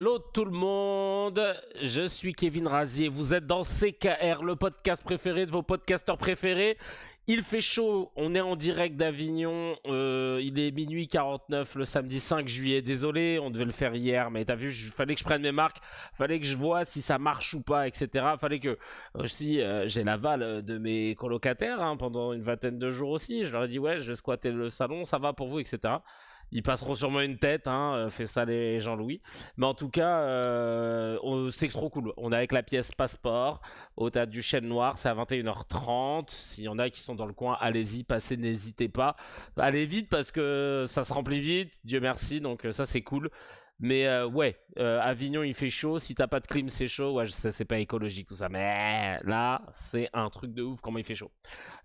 Hello tout le monde, je suis Kevin Razier, vous êtes dans CKR, le podcast préféré de vos podcasteurs préférés. Il fait chaud, on est en direct d'Avignon, il est minuit 49 le samedi 5 juillet. Désolé, on devait le faire hier, mais t'as vu, fallait que je prenne mes marques, fallait que je vois si ça marche ou pas, etc. Fallait que aussi j'ai l'aval de mes colocataires pendant une vingtaine de jours aussi. Je leur ai dit ouais, je vais squatter le salon, ça va pour vous, etc. Ils passeront sûrement une tête, fait ça les Jean-Louis. Mais en tout cas, c'est trop cool. On est avec la pièce Passeport au Théâtre du Chêne Noir, c'est à 21h30. S'il y en a qui sont dans le coin, allez-y, passez, n'hésitez pas. Allez vite parce que ça se remplit vite, Dieu merci, donc ça c'est cool. Mais ouais, Avignon il fait chaud, si t'as pas de clim c'est chaud, ouais je sais c'est pas écologique tout ça, mais là c'est un truc de ouf comment il fait chaud.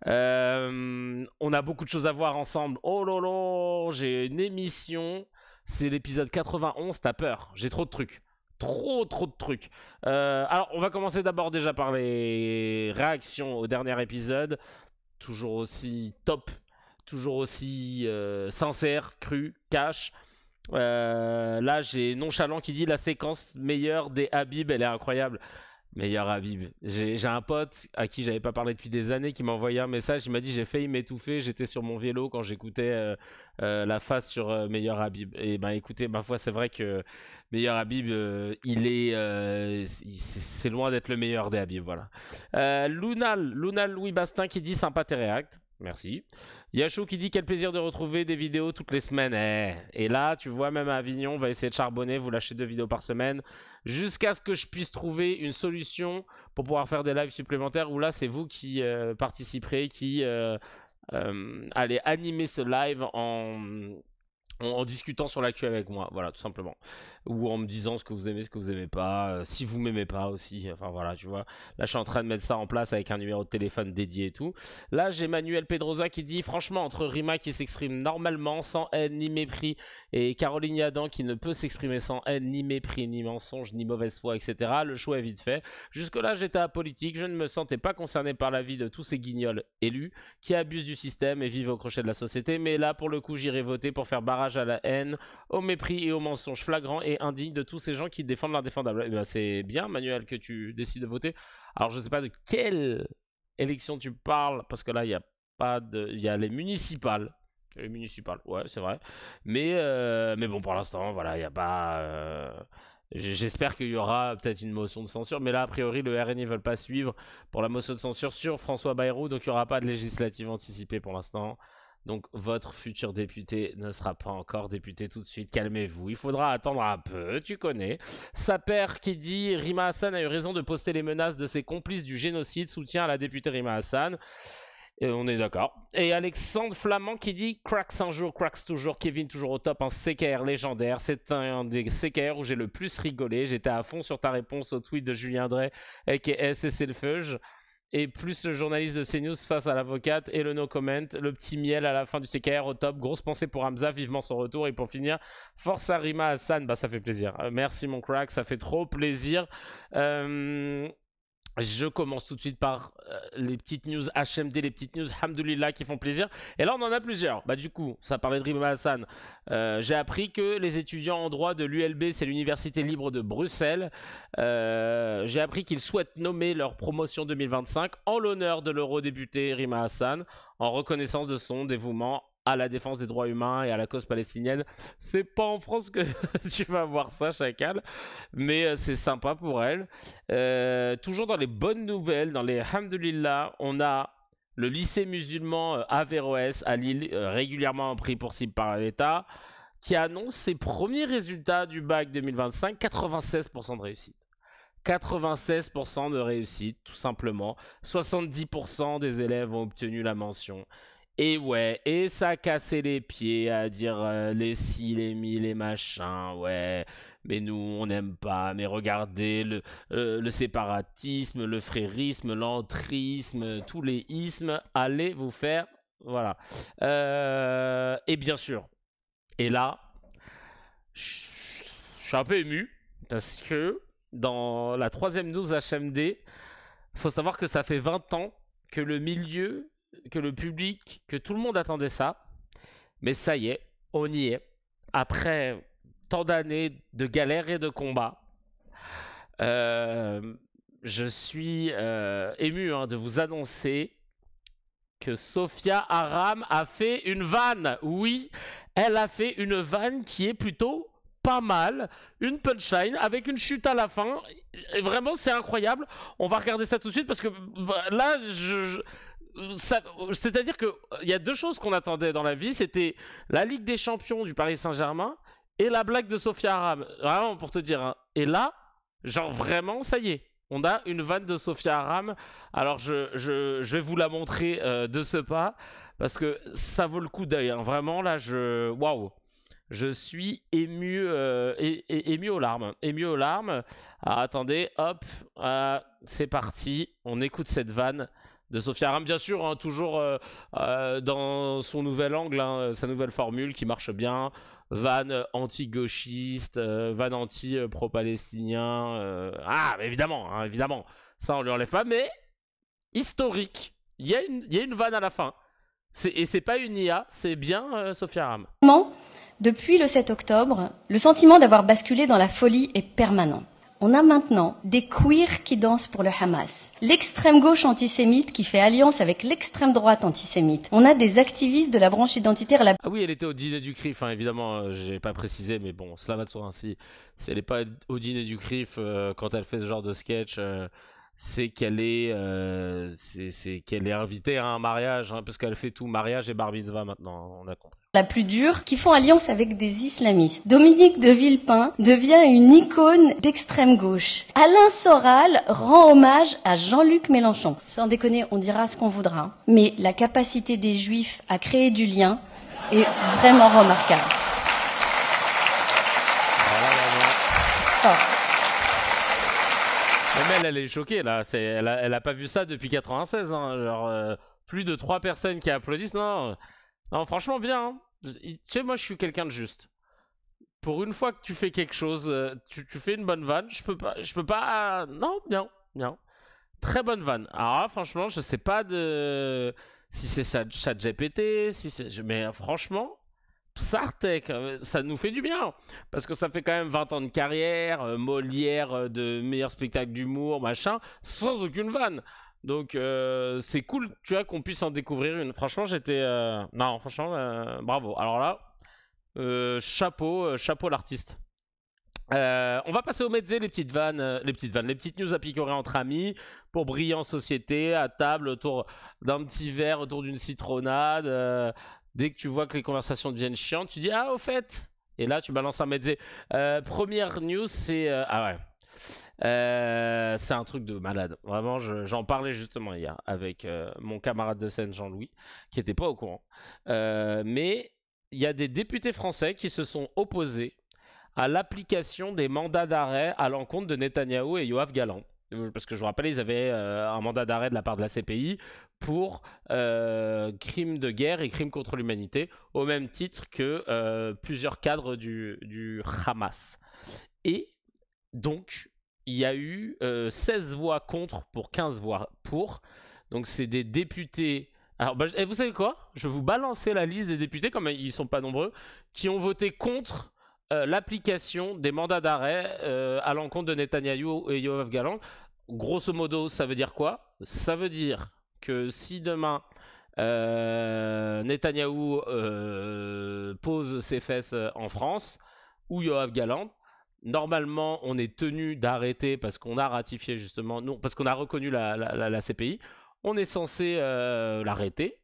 On a beaucoup de choses à voir ensemble. Oh lolo, j'ai une émission. C'est l'épisode 91, t'as peur. J'ai trop de trucs. Trop de trucs. Alors, on va commencer d'abord déjà par les réactions au dernier épisode. Toujours aussi top, toujours aussi sincère, cru, cash. Là, j'ai Nonchalant qui dit la séquence meilleure des Habib, elle est incroyable. Meilleur Habib. J'ai un pote à qui j'avais pas parlé depuis des années qui m'a envoyé un message. Il m'a dit j'ai failli m'étouffer. J'étais sur mon vélo quand j'écoutais la phase sur Meilleur Habib. Et ben écoutez, ma foi, c'est vrai que Meilleur Habib, c'est loin d'être le meilleur des Habib. Voilà. Lunal Louis Bastin qui dit sympa tes réacts. Merci. Yachou qui dit quel plaisir de retrouver des vidéos toutes les semaines. Et là, tu vois, même à Avignon, on va essayer de charbonner, vous lâchez 2 vidéos par semaine, jusqu'à ce que je puisse trouver une solution pour pouvoir faire des lives supplémentaires où là, c'est vous qui participerez, qui allez animer ce live en discutant sur l'actu avec moi, voilà, tout simplement. Ou en me disant ce que vous aimez, ce que vous aimez pas, si vous m'aimez pas aussi, enfin voilà, tu vois. Là, je suis en train de mettre ça en place avec un numéro de téléphone dédié et tout. Là, j'ai Manuel Pedrosa qui dit, franchement, entre Rima qui s'exprime normalement, sans haine ni mépris, et Caroline Yadan qui ne peut s'exprimer sans haine, ni mépris, ni mensonge, ni mauvaise foi, etc., le choix est vite fait. Jusque-là, j'étais apolitique, je ne me sentais pas concerné par la vie de tous ces guignols élus qui abusent du système et vivent au crochet de la société, mais là, pour le coup, j'irai voter pour faire barrage à la haine, au mépris et aux mensonges flagrants et indignes de tous ces gens qui défendent l'indéfendable. Eh ben, c'est bien, Manuel, que tu décides de voter. Alors, je ne sais pas de quelle élection tu parles, parce que là, il y a pas de... Il y a les municipales. Les municipales, ouais, c'est vrai. Mais bon, pour l'instant, voilà, il n'y a pas... J'espère qu'il y aura peut-être une motion de censure, mais là, a priori, le RN ne veulent pas suivre pour la motion de censure sur François Bayrou, donc il n'y aura pas de législative anticipée pour l'instant. Donc votre futur député ne sera pas encore député tout de suite, calmez-vous, il faudra attendre un peu, tu connais. Saper qui dit Rima Hassan a eu raison de poster les menaces de ses complices du génocide, soutien à la députée Rima Hassan. Et on est d'accord. Et Alexandre Flamand qui dit Cracks un jour, cracks toujours, Kevin toujours au top, un CKR légendaire. C'est un des CKR où j'ai le plus rigolé. J'étais à fond sur ta réponse au tweet de Julien Drey, aka CC le Feuge. Et plus le journaliste de CNews face à l'avocate et le no comment, le petit miel à la fin du CKR au top. Grosse pensée pour Hamza, vivement son retour. Et pour finir, force à Rima Hassan, bah ça fait plaisir. Merci mon crack, ça fait trop plaisir. Je commence tout de suite par les petites news HMD, les petites news Hamdoulillah qui font plaisir. Et là, on en a plusieurs. Bah, du coup, ça parlait de Rima Hassan. J'ai appris que les étudiants en droit de l'ULB, c'est l'Université libre de Bruxelles, j'ai appris qu'ils souhaitent nommer leur promotion 2025 en l'honneur de l'eurodéputé Rima Hassan, en reconnaissance de son dévouement à la défense des droits humains et à la cause palestinienne. C'est pas en France que tu vas voir ça, Chacal, mais c'est sympa pour elle. Toujours dans les bonnes nouvelles, dans les Hamdulillah, on a le lycée musulman Averroès à Lille, régulièrement pris pour cible par l'État, qui annonce ses premiers résultats du bac 2025, 96% de réussite. 96% de réussite, tout simplement. 70% des élèves ont obtenu la mention. Et ouais, et ça a cassé les pieds à dire les si, les mi, les machins, ouais. Mais nous, on n'aime pas. Mais regardez le séparatisme, le frérisme, l'entrisme, tous les ismes. Allez vous faire. Voilà. Et bien sûr. Et là, je suis un peu ému. Parce que dans la troisième news HMD, il faut savoir que ça fait 20 ans que le milieu, que le public, que tout le monde attendait ça. Mais ça y est, on y est. Après tant d'années de galères et de combats, je suis ému de vous annoncer que Sophia Aram a fait une vanne. Oui, elle a fait une vanne qui est plutôt pas mal, une punchline avec une chute à la fin. Et vraiment, c'est incroyable. On va regarder ça tout de suite parce que là, c'est-à-dire que il y a deux choses qu'on attendait dans la vie, c'était la Ligue des Champions du Paris Saint-Germain et la blague de Sophia Aram. Vraiment, pour te dire. Hein. Et là, genre vraiment, ça y est. On a une vanne de Sophia Aram. Alors, je vais vous la montrer de ce pas parce que ça vaut le coup d'œil. Hein. Vraiment, là, waouh. Je suis ému, ému aux larmes. Ému aux larmes. Alors, attendez, hop, c'est parti. On écoute cette vanne de Sophia Aram, bien sûr, hein, toujours dans son nouvel angle, hein, sa nouvelle formule qui marche bien. Van anti-gauchiste, van anti-pro-palestinien. Ah, mais évidemment, hein, évidemment. Ça, on lui enlève pas. Mais historique. Il y a une vanne à la fin. Et c'est pas une IA, c'est bien Sophia Aram. Depuis le 7 octobre, le sentiment d'avoir basculé dans la folie est permanent. On a maintenant des queers qui dansent pour le Hamas, l'extrême gauche antisémite qui fait alliance avec l'extrême droite antisémite. On a des activistes de la branche identitaire. Ah oui, elle était au dîner du CRIF, hein, évidemment, j'ai pas précisé, mais bon, cela va de soi. Hein, si elle n'est pas au dîner du CRIF quand elle fait ce genre de sketch, c'est qu'elle est, qu'elle est invitée à un mariage, hein, parce qu'elle fait tout mariage et bar mitzvah maintenant, on a compris. La plus dure, qui font alliance avec des islamistes. Dominique de Villepin devient une icône d'extrême gauche. Alain Soral rend hommage à Jean-Luc Mélenchon. Sans déconner, on dira ce qu'on voudra, mais la capacité des Juifs à créer du lien est vraiment remarquable. Même elle est choquée là. Elle a pas vu ça depuis 96. Hein. Genre, plus de 3 personnes qui applaudissent. Non, non, franchement bien. Hein. Tu sais, moi je suis quelqu'un de juste. Pour une fois que tu fais quelque chose, tu fais une bonne vanne. Je peux pas. Non, bien, bien. Très bonne vanne. Alors là, franchement, je sais pas si c'est ChatGPT, mais franchement. Sartek, ça nous fait du bien parce que ça fait quand même 20 ans de carrière, Molière de meilleur spectacle d'humour, machin, sans aucune vanne. Donc c'est cool, tu vois, qu'on puisse en découvrir une. Franchement, non, franchement, bravo. Alors là, chapeau l'artiste. On va passer au mezze, les petites news à picorer entre amis, pour briller en société, à table, autour d'un petit verre, autour d'une citronnade. Dès que tu vois que les conversations deviennent chiantes, tu dis ah au fait. Et là tu balances un mezze. Première news, c'est c'est un truc de malade. Vraiment, j'en parlais justement hier avec mon camarade de scène Jean-Louis, qui était pas au courant. Mais il y a des députés français qui se sont opposés à l'application des mandats d'arrêt à l'encontre de Netanyahou et Yoav Gallant. Parce que je vous rappelle, ils avaient un mandat d'arrêt de la part de la CPI pour crimes de guerre et crimes contre l'humanité, au même titre que plusieurs cadres du Hamas. Et donc, il y a eu 16 voix contre pour 15 voix pour. Donc, c'est des députés. Alors, vous savez quoi? Je vais vous balancer la liste des députés, comme ils ne sont pas nombreux, qui ont voté contre l'application des mandats d'arrêt à l'encontre de Netanyahou et Yoav Gallant. Grosso modo, ça veut dire quoi? Ça veut dire que si demain Netanyahou pose ses fesses en France ou Yoav Gallant, normalement on est tenu d'arrêter parce qu'on a ratifié justement, non, parce qu'on a reconnu la CPI, on est censé l'arrêter.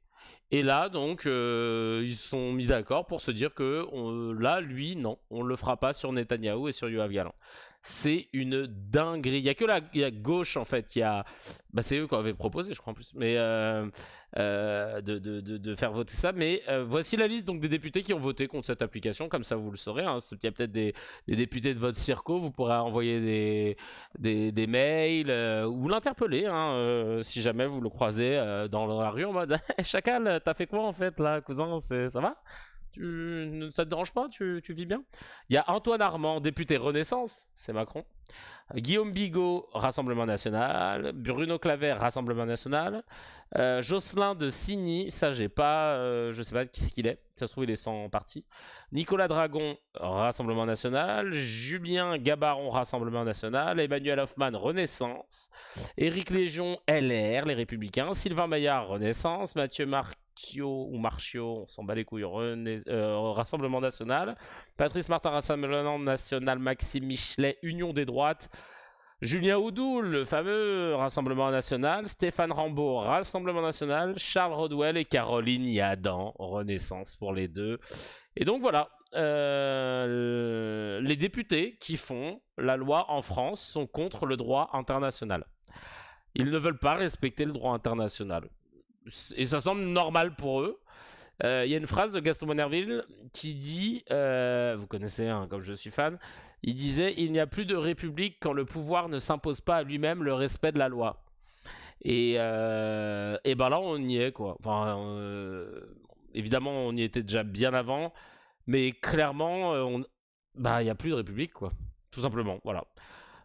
Et là, donc, ils se sont mis d'accord pour se dire que là, lui, non, on ne le fera pas sur Netanyahou et sur Yoav Gallant. C'est une dinguerie. Il n'y a que la gauche, en fait, qui a... Bah, c'est eux qui avaient proposé, je crois, en plus. Mais de faire voter ça. Mais voici la liste donc, des députés qui ont voté contre cette application. Comme ça, vous le saurez. Hein. Il y a peut-être des députés de votre circo. Vous pourrez envoyer des mails ou l'interpeller hein, si jamais vous le croisez dans la rue en mode hey, Chacal, t'as fait quoi en fait là, cousin? Ça va? Ça te dérange pas? Tu vis bien? Il y a Antoine Armand, député Renaissance, c'est Macron. Guillaume Bigot, Rassemblement National. Bruno Claver, Rassemblement National. Jocelyn de Signy, ça j'ai pas, je sais pas qui ce qu'il est. Ça se trouve il est sans parti. Nicolas Dragon, Rassemblement National. Julien Gabaron, Rassemblement National. Emmanuel Hoffman, Renaissance. Éric Légion, LR, les Républicains. Sylvain Maillard, Renaissance. Mathieu Marchiot, on s'en bat les couilles, Rassemblement National. Patrice Martin, Rassemblement National. Maxime Michelet, Union des droites. Julien Oudoul, le fameux Rassemblement National. Stéphane Rambaud, Rassemblement National. Charles Rodwell et Caroline Yadan, Renaissance pour les deux. Et donc voilà, les députés qui font la loi en France sont contre le droit international. Ils ne veulent pas respecter le droit international. Et ça semble normal pour eux. Il y a une phrase de Gaston Monnerville qui dit, vous connaissez, hein, comme je suis fan, il disait « Il n'y a plus de république quand le pouvoir ne s'impose pas à lui-même le respect de la loi ». Et ben là, on y est, quoi. Enfin, évidemment, on y était déjà bien avant, mais clairement, il n'y a plus de république, quoi. Tout simplement, voilà.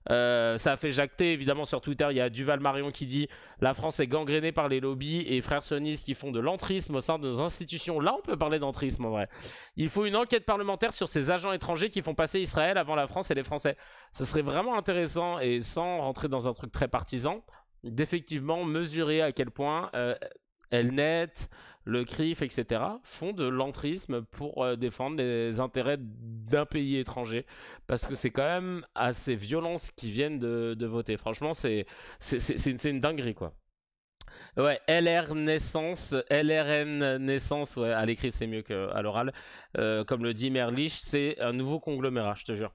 Ça a fait jacter évidemment sur Twitter. Il y a Duval Marion qui dit la France est gangrénée par les lobbies et frères sionistes qui font de l'entrisme au sein de nos institutions. Là on peut parler d'entrisme en vrai. Il faut une enquête parlementaire sur ces agents étrangers qui font passer Israël avant la France et les Français. Ce serait vraiment intéressant, et sans rentrer dans un truc très partisan, d'effectivement mesurer à quel point Elnet, le CRIF, etc. font de l'entrisme pour défendre les intérêts d'un pays étranger. Parce que c'est quand même assez violent ce qu'ils viennent de voter. Franchement, c'est une dinguerie, quoi. Ouais, LRN Naissance, ouais, à l'écrit c'est mieux qu'à l'oral. Comme le dit Merlich, c'est un nouveau conglomérat, je te jure.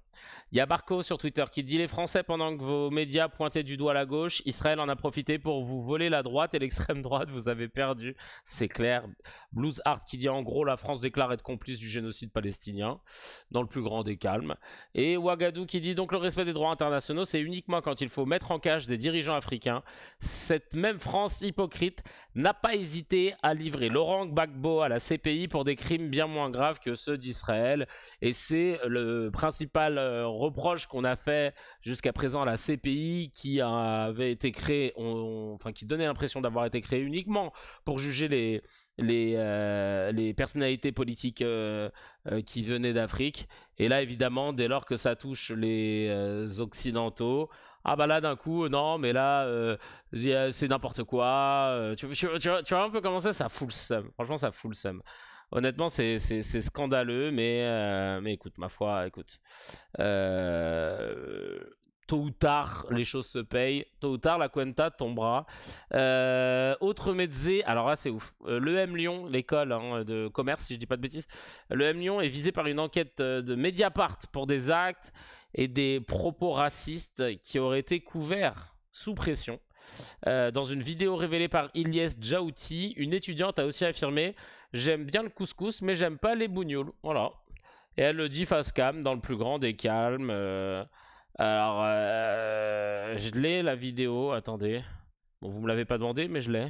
Il y a Marco sur Twitter qui dit « Les Français, pendant que vos médias pointaient du doigt la gauche, Israël en a profité pour vous voler la droite et l'extrême droite, vous avez perdu. » C'est clair. Blues Art qui dit « En gros, la France déclare être complice du génocide palestinien, dans le plus grand des calmes. » Et Ouagadou qui dit « Donc le respect des droits internationaux, c'est uniquement quand il faut mettre en cage des dirigeants africains. Cette même France hypocrite n'a pas hésité à livrer Laurent Gbagbo à la CPI pour des crimes bien moins graves que ceux d'Israël. » Et c'est le principal reproche qu'on a fait jusqu'à présent à la CPI, qui avait été créée, enfin qui donnait l'impression d'avoir été créée uniquement pour juger les personnalités politiques qui venaient d'Afrique. Et là évidemment, dès lors que ça touche les occidentaux, ah bah là d'un coup non mais là c'est n'importe quoi. Tu vois un peu comment ça fout le seum. Franchement ça fout le seum. Honnêtement, c'est scandaleux, mais écoute, ma foi, écoute. Tôt ou tard, les choses se payent. Tôt ou tard, la Cuenta tombera. Autre mezzé, alors là, c'est ouf. L'EM Lyon, l'école de commerce, si je dis pas de bêtises. L'EM Lyon est visé par une enquête de Mediapart pour des actes et des propos racistes qui auraient été couverts sous pression. Dans une vidéo révélée par Ilyes Djaouti, une étudiante a aussi affirmé « J'aime bien le couscous, mais j'aime pas les bougnoules. » Voilà. Et elle le dit face cam, dans le plus grand des calmes. Alors, je l'ai la vidéo, attendez. Bon, vous me l'avez pas demandé, mais je l'ai.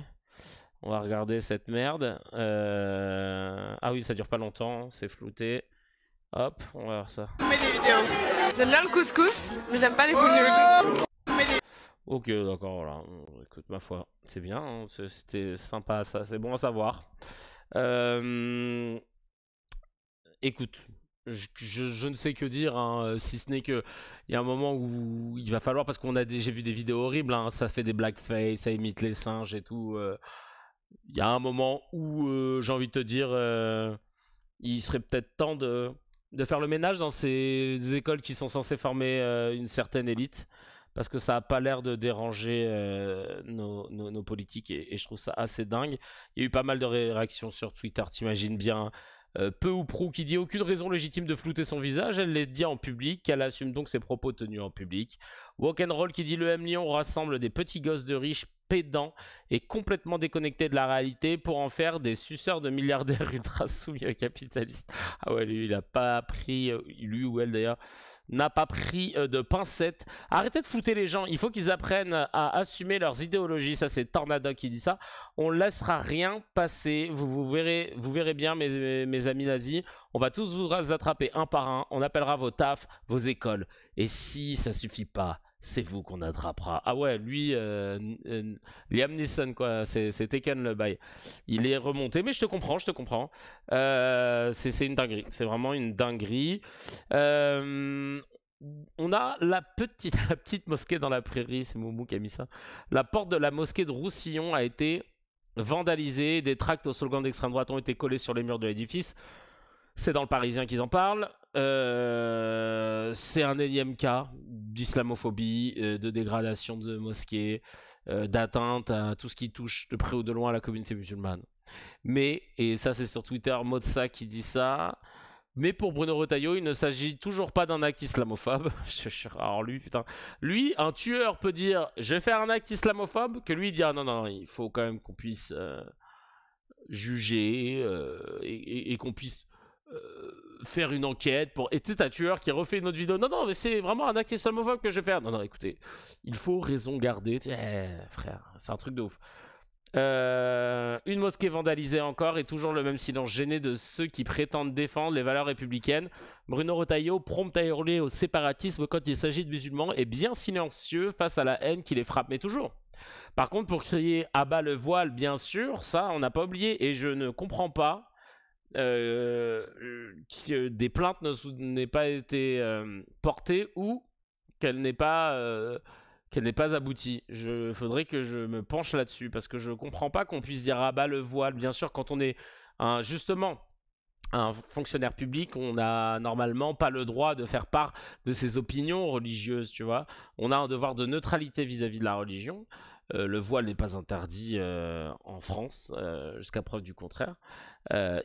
On va regarder cette merde. Ah oui, ça dure pas longtemps, c'est flouté. Hop, on va voir ça. Des vidéos. J'aime bien le couscous, mais j'aime pas les bougnoules. Ok, d'accord, voilà. Écoute, ma foi, c'est bien, hein, c'était sympa, ça, c'est bon à savoir. Écoute, je ne sais que dire, hein, si ce n'est que il y a un moment où il va falloir, parce j'ai vu des vidéos horribles, hein, ça fait des blackface, ça imite les singes et tout. Il y a un moment où j'ai envie de te dire, il serait peut-être temps de faire le ménage dans ces écoles qui sont censées former une certaine élite. Parce que ça n'a pas l'air de déranger nos politiques, et je trouve ça assez dingue. Il y a eu pas mal de réactions sur Twitter, t'imagines bien. Peu ou prou qui dit aucune raison légitime de flouter son visage, elle les dit en public, elle assume donc ses propos tenus en public. Walk'n'Roll qui dit le M Lyon rassemble des petits gosses de riches pédants et complètement déconnectés de la réalité pour en faire des suceurs de milliardaires ultra soumis aux capitalistes. Ah ouais, lui il a pas appris, lui ou elle d'ailleurs, n'a pas pris de pincettes. Arrêtez de flouter les gens. Il faut qu'ils apprennent à assumer leurs idéologies. Ça, c'est Tornado qui dit ça. On laissera rien passer. Vous verrez bien, mes amis nazis. On va tous vous attraper un par un. On appellera vos tafs, vos écoles. Et si ça suffit pas, c'est vous qu'on attrapera. Ah ouais, lui, Liam Neeson, quoi. C'est Taken le bail. Il est remonté, mais je te comprends. C'est une dinguerie. C'est vraiment une dinguerie. On a la petite mosquée dans la prairie. C'est Moumou qui a mis ça. La porte de la mosquée de Roussillon a été vandalisée. Des tracts au slogan d'extrême droite ont été collés sur les murs de l'édifice. C'est dans le Parisien qu'ils en parlent. C'est un énième cas d'islamophobie, de dégradation de mosquées, d'atteinte à tout ce qui touche de près ou de loin à la communauté musulmane. Mais, et ça c'est sur Twitter, Modsa qui dit ça, mais pour Bruno Retailleau, il ne s'agit toujours pas d'un acte islamophobe. Alors lui, putain, lui, un tueur peut dire « je vais faire un acte islamophobe », que lui dire « non, il faut quand même qu'on puisse juger et qu'on puisse... faire une enquête pour... Et tu sais, un tueur qui refait une autre vidéo. Non, mais c'est vraiment un acte islamophobe que je vais faire. Non, écoutez, il faut raison garder. Frère, c'est un truc de ouf. Une mosquée vandalisée encore et toujours le même silence gêné de ceux qui prétendent défendre les valeurs républicaines. Bruno Retailleau, prompt à hurler au séparatisme quand il s'agit de musulmans, est bien silencieux face à la haine qui les frappe, mais toujours. Par contre, pour crier « abat le voile », bien sûr, ça, on n'a pas oublié. Et je ne comprends pas que des plaintes n'aient pas été portées ou qu'elle n'ait pas abouti. Faudrait que je me penche là-dessus parce que je comprends pas qu'on puisse dire ah bah le voile. Bien sûr, quand on est justement un fonctionnaire public, on n'a normalement pas le droit de faire part de ses opinions religieuses, tu vois. On a un devoir de neutralité vis-à-vis de la religion. Le voile n'est pas interdit en France, jusqu'à preuve du contraire.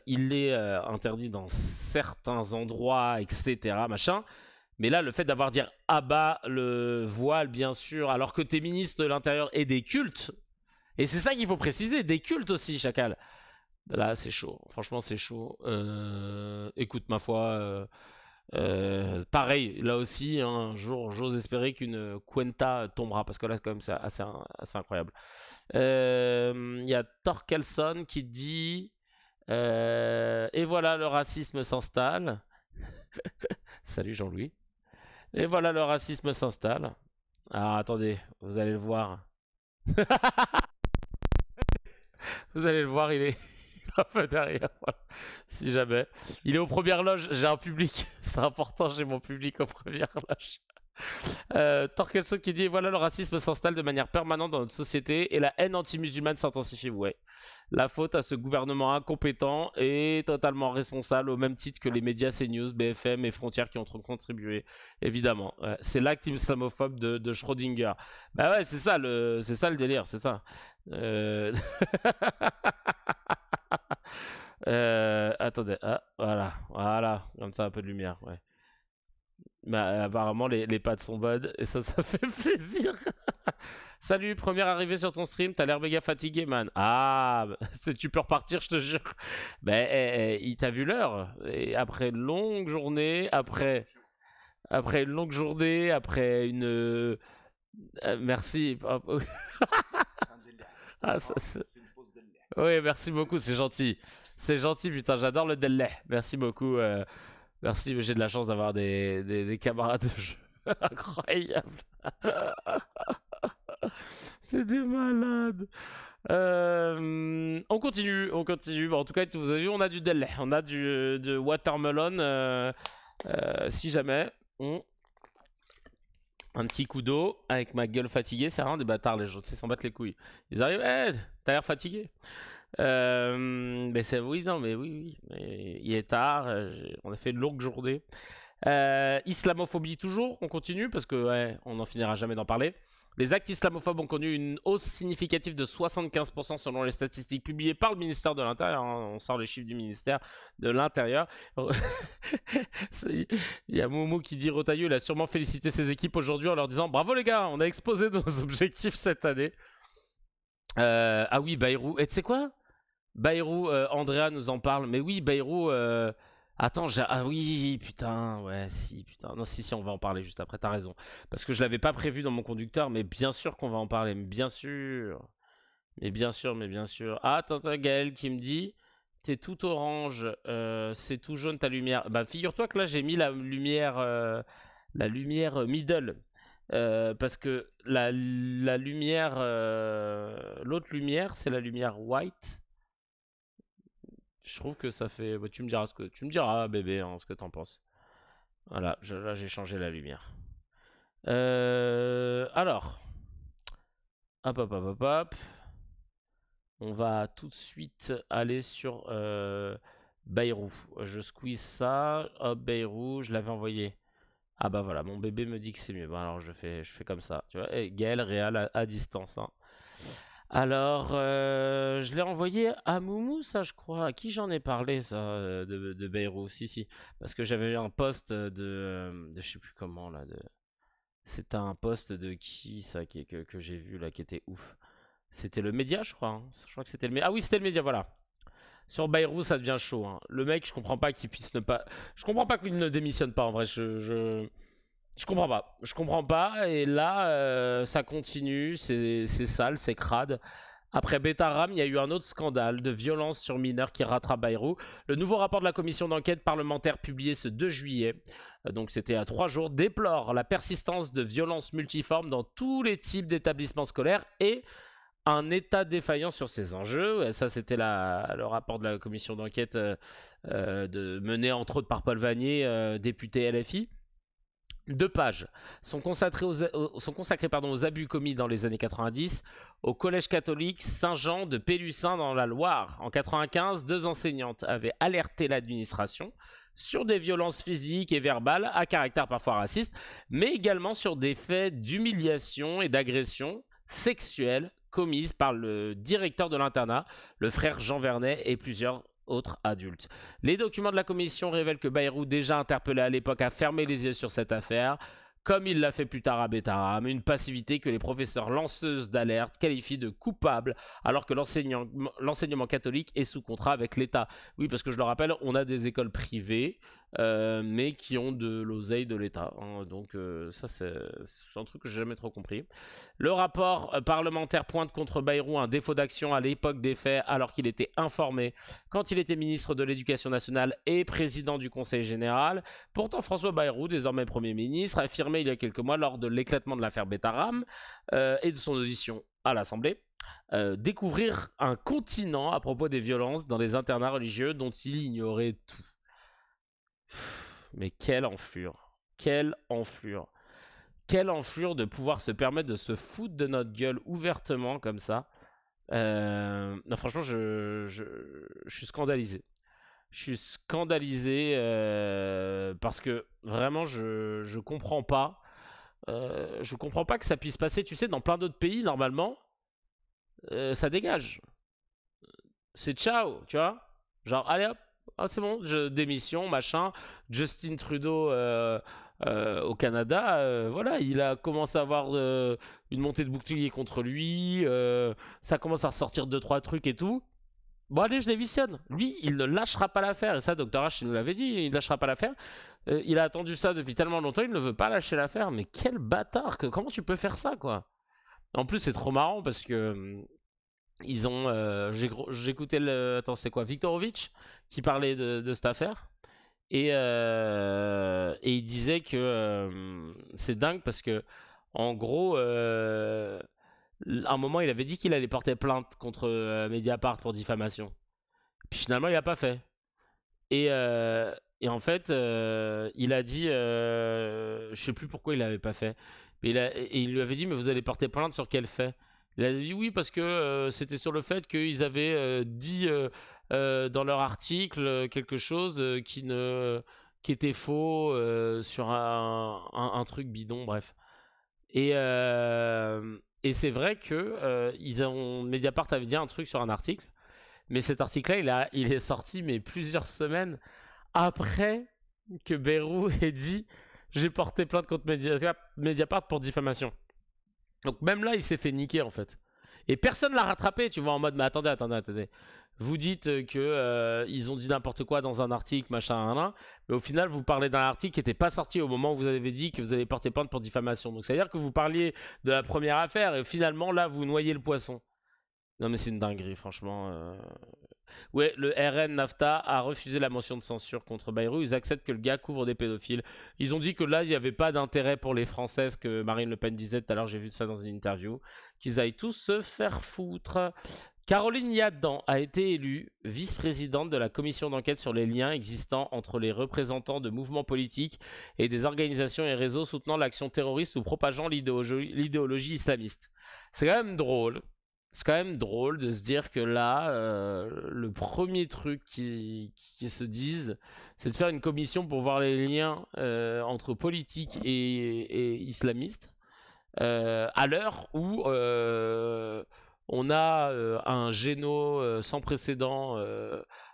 Il est interdit dans certains endroits, etc. Machin. Mais là, le fait d'avoir dit « abat le voile », bien sûr, alors que t'es ministre de l'Intérieur et des cultes, et c'est ça qu'il faut préciser, des cultes aussi, Chacal. Là, c'est chaud. Franchement, c'est chaud. Écoute, ma foi... pareil, là aussi, un jour, j'ose espérer qu'une Cuenta tombera, parce que là, quand même, c'est assez incroyable. Il y a Torkelson qui dit et voilà, le racisme s'installe. Salut Jean-Louis. Et voilà, le racisme s'installe. Alors, attendez, vous allez le voir. Vous allez le voir, il est un peu derrière, voilà. Si jamais. Il est aux premières loges, j'ai un public. C'est important, j'ai mon public aux premières loges. Torkelson qui dit voilà, le racisme s'installe de manière permanente dans notre société et la haine anti-musulmane s'intensifie. Ouais, la faute à ce gouvernement incompétent est totalement responsable au même titre que les médias CNews, BFM et Frontières qui ont contribué, évidemment. Ouais, c'est l'acte islamophobe de Schrödinger. Bah ouais, c'est ça le délire, c'est ça. Attendez, voilà, comme ça un peu de lumière, ouais. Bah, apparemment les pattes sont bonnes et ça fait plaisir. Salut, première arrivée sur ton stream, t'as l'air méga fatigué, man. Ah, tu peux repartir, je te jure. Ben, il t'a vu l'heure. Et après une longue journée, après une... merci. Oui, merci beaucoup, c'est gentil. C'est gentil, putain, j'adore le délai. Merci beaucoup. Merci, j'ai de la chance d'avoir des camarades de jeu incroyables. C'est des malades. On continue. Bon, en tout cas, vous avez vu, on a du délai. On a de watermelon. Si jamais. Un petit coup d'eau avec ma gueule fatiguée. C'est vraiment des bâtards, les gens. Tu sais, s'en battent les couilles. Ils arrivent. T'as l'air fatigué. Mais c'est oui, mais il est tard, on a fait une longue journée. Islamophobie toujours, on continue parce que ouais, on n'en finira jamais d'en parler. Les actes islamophobes ont connu une hausse significative de 75% selon les statistiques publiées par le ministère de l'Intérieur. On sort les chiffres du ministère de l'Intérieur. Il y a Moumou qui dit Retailleau, il a sûrement félicité ses équipes aujourd'hui en leur disant bravo les gars, on a exposé nos objectifs cette année. Ah oui, Bayrou. Et tu sais quoi, Bayrou, Andrea nous en parle. Mais oui, Bayrou, Attends, ah oui, putain, ouais, si, putain. Non, si, on va en parler juste après, t'as raison. Parce que je l'avais pas prévu dans mon conducteur, mais bien sûr qu'on va en parler, mais bien sûr. Mais bien sûr, mais bien sûr. Ah, attends, Gaël qui me dit, t'es tout orange, c'est tout jaune ta lumière. Bah, figure-toi que là, j'ai mis la lumière middle. Parce que la lumière, l'autre lumière, c'est la lumière white. Je trouve que ça fait. Bah, tu me diras bébé, hein, ce que t'en penses. Voilà, là j'ai changé la lumière. Alors, hop, hop, hop, hop, hop. On va tout de suite aller sur Bayrou. Je squeeze ça. Hop, Bayrou, je l'avais envoyé. Ah bah voilà, mon bébé me dit que c'est mieux. Bon, alors je fais comme ça. Tu vois, et Gaël, réel à distance. Hein. Alors, je l'ai envoyé à Moumou, ça, je crois. À qui j'en ai parlé, ça, de Bayrou? Si. Parce que j'avais eu un post je sais plus comment, là. C'était un post de qui, ça, que j'ai vu, là, qui était ouf. C'était le média, je crois. Hein. Je crois que c'était le média. Ah oui, c'était le média, voilà. Sur Bayrou, ça devient chaud. Hein. Le mec, je comprends pas qu'il puisse ne pas. Je comprends pas qu'il ne démissionne pas, en vrai. Je comprends pas. Je comprends pas. Et là, ça continue. C'est sale, c'est crade. Après Betaram, il y a eu un autre scandale de violence sur mineurs qui rattrape Bayrou. Le nouveau rapport de la commission d'enquête parlementaire publié ce 2 juillet, donc c'était à 3 jours, déplore la persistance de violences multiformes dans tous les types d'établissements scolaires et un état défaillant sur ces enjeux. Et ça, c'était le rapport de la commission d'enquête mené entre autres par Paul Vanier, député LFI. 2 pages sont consacrées aux abus commis dans les années 90 au collège catholique Saint-Jean de Pélussin dans la Loire. En 95, 2 enseignantes avaient alerté l'administration sur des violences physiques et verbales à caractère parfois raciste, mais également sur des faits d'humiliation et d'agression sexuelle commises par le directeur de l'internat, le frère Jean Vernet et plusieurs autres adultes. Les documents de la commission révèlent que Bayrou, déjà interpellé à l'époque, a fermé les yeux sur cette affaire, comme il l'a fait plus tard à Betaram, une passivité que les professeurs lanceuses d'alerte qualifient de coupable, alors que l'enseignement catholique est sous contrat avec l'État. Oui, parce que je le rappelle, on a des écoles privées, mais qui ont de l'oseille de l'État. Hein, donc ça, c'est un truc que j'ai jamais trop compris. Le rapport parlementaire pointe contre Bayrou un défaut d'action à l'époque des faits, alors qu'il était informé quand il était ministre de l'Éducation nationale et président du Conseil général. Pourtant, François Bayrou, désormais Premier ministre, a affirmé il y a quelques mois lors de l'éclatement de l'affaire Betaram et de son audition à l'Assemblée, découvrir un continent à propos des violences dans les internats religieux dont il ignorait tout. Mais quelle enflure. Quelle enflure. Quelle enflure de pouvoir se permettre de se foutre de notre gueule ouvertement comme ça. Non, franchement, je suis scandalisé. Je suis scandalisé parce que vraiment, je comprends pas. Je comprends pas que ça puisse passer. Tu sais, dans plein d'autres pays, normalement, ça dégage. C'est ciao, tu vois. Genre, allez hop, ah, c'est bon, démission, machin. Justin Trudeau au Canada, voilà, il a commencé à avoir une montée de bouclier contre lui. Ça commence à ressortir 2-3 trucs et tout. Bon, allez, je démissionne. Lui, il ne lâchera pas l'affaire. Et ça, Dr. H, il nous l'avait dit, il ne lâchera pas l'affaire. Il a attendu ça depuis tellement longtemps, il ne veut pas lâcher l'affaire. Mais quel bâtard, comment tu peux faire ça, quoi? En plus, c'est trop marrant parce que ils ont. J'écoutais Attends, c'est quoi? Viktorovic qui parlait de cette affaire. Et il disait que c'est dingue parce que, en gros, à un moment, il avait dit qu'il allait porter plainte contre Mediapart pour diffamation. Puis finalement, il n'a pas fait. Et en fait, il a dit, je sais plus pourquoi il l'avait pas fait. Mais il lui avait dit, mais vous allez porter plainte sur quel fait? Il a dit oui parce que c'était sur le fait qu'ils avaient dit dans leur article quelque chose qui était faux sur un truc bidon, bref. Et c'est vrai que Mediapart avait dit un truc sur un article, mais cet article-là, il est sorti mais plusieurs semaines après que Bayrou ait dit j'ai porté plainte contre Mediapart pour diffamation. Donc même là, il s'est fait niquer en fait. Et personne l'a rattrapé, tu vois, en mode, mais attendez. Vous dites que ils ont dit n'importe quoi dans un article, machin, mais au final, vous parlez d'un article qui n'était pas sorti au moment où vous avez dit que vous allez porter plainte pour diffamation. Donc, c'est-à-dire que vous parliez de la première affaire et finalement, là, vous noyez le poisson. Non, mais c'est une dinguerie, franchement. Ouais, le RN NAFTA a refusé la motion de censure contre Bayrou. Ils acceptent que le gars couvre des pédophiles. Ils ont dit que là, il n'y avait pas d'intérêt pour les Français, ce que Marine Le Pen disait tout à l'heure. J'ai vu ça dans une interview. Qu'ils aillent tous se faire foutre. Caroline Yadan a été élue vice-présidente de la commission d'enquête sur les liens existants entre les représentants de mouvements politiques et des organisations et réseaux soutenant l'action terroriste ou propageant l'idéologie islamiste. C'est quand même drôle. C'est quand même drôle de se dire que là, le premier truc qui se disent, c'est de faire une commission pour voir les liens entre politique et islamistes, à l'heure où on a un géno sans précédent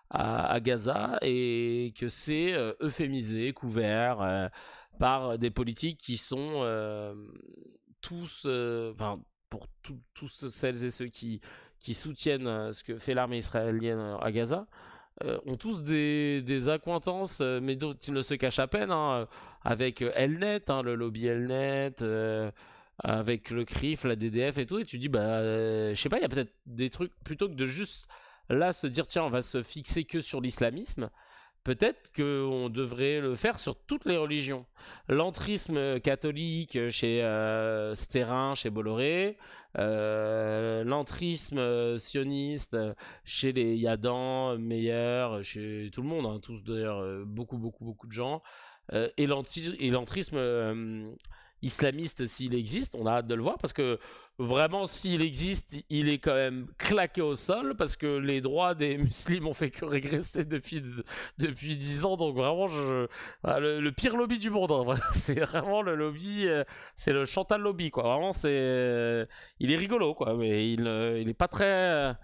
à Gaza et que c'est euphémisé, couvert par des politiques qui sont tous... pour tous celles et ceux qui soutiennent ce que fait l'armée israélienne à Gaza, ont tous des accointances, mais dont ils ne se cachent à peine, avec Elnet, le lobby Elnet, avec le CRIF, la DDF et tout, et tu dis, je sais pas, il y a peut-être des trucs, plutôt que de juste là se dire, tiens, on va se fixer que sur l'islamisme, peut-être qu'on devrait le faire sur toutes les religions. L'entrisme catholique chez Stérin, chez Bolloré, l'entrisme sioniste chez les Yadan, Meyer, chez tout le monde, tous d'ailleurs, beaucoup de gens, et l'entrisme islamiste, s'il existe, on a hâte de le voir, parce que vraiment, s'il existe, il est quand même claqué au sol, parce que les droits des musulmans ont fait que régresser depuis 10 ans, donc vraiment, le pire lobby du monde, hein, c'est vraiment le lobby, c'est le Chantal lobby, quoi, vraiment, il est rigolo, quoi, mais il est pas très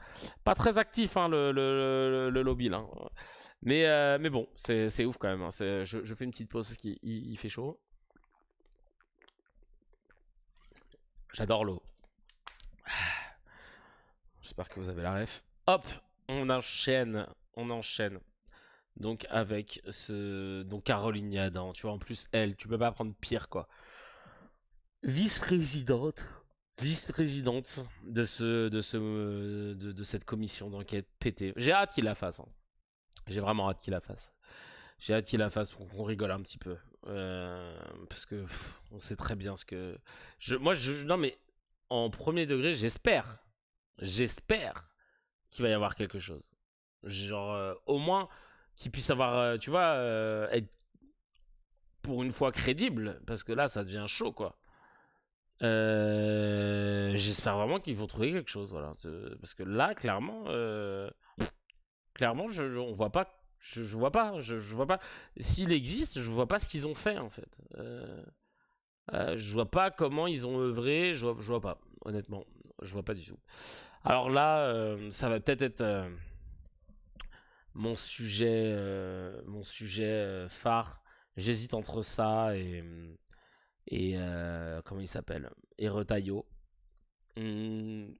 actif, hein, le lobby, là. Mais bon, c'est ouf quand même, hein. Je fais une petite pause parce qu'il fait chaud. J'adore l'eau. J'espère que vous avez la ref. Hop, on enchaîne. Donc avec donc Caroline Yadan, tu vois, en plus elle, tu peux pas prendre pire, quoi. Vice-présidente de cette commission d'enquête pétée. J'ai hâte qu'il la fasse, hein. J'ai vraiment hâte qu'il la fasse. J'ai hâte qu'il la fasse pour qu'on rigole un petit peu. Parce que on sait très bien ce que... Non mais, en premier degré, j'espère qu'il va y avoir quelque chose. Genre, au moins, qu'il puisse avoir, tu vois, être pour une fois crédible. Parce que là, ça devient chaud, quoi. J'espère vraiment qu'ils vont trouver quelque chose, voilà. Parce que là, clairement, on voit pas. Je vois pas. S'il existe, je vois pas ce qu'ils ont fait, en fait. Je vois pas comment ils ont œuvré. Je vois pas, honnêtement. Je vois pas du tout. Alors là, ça va peut-être être mon sujet phare. J'hésite entre ça et comment il s'appelle, et Retailleau. Mais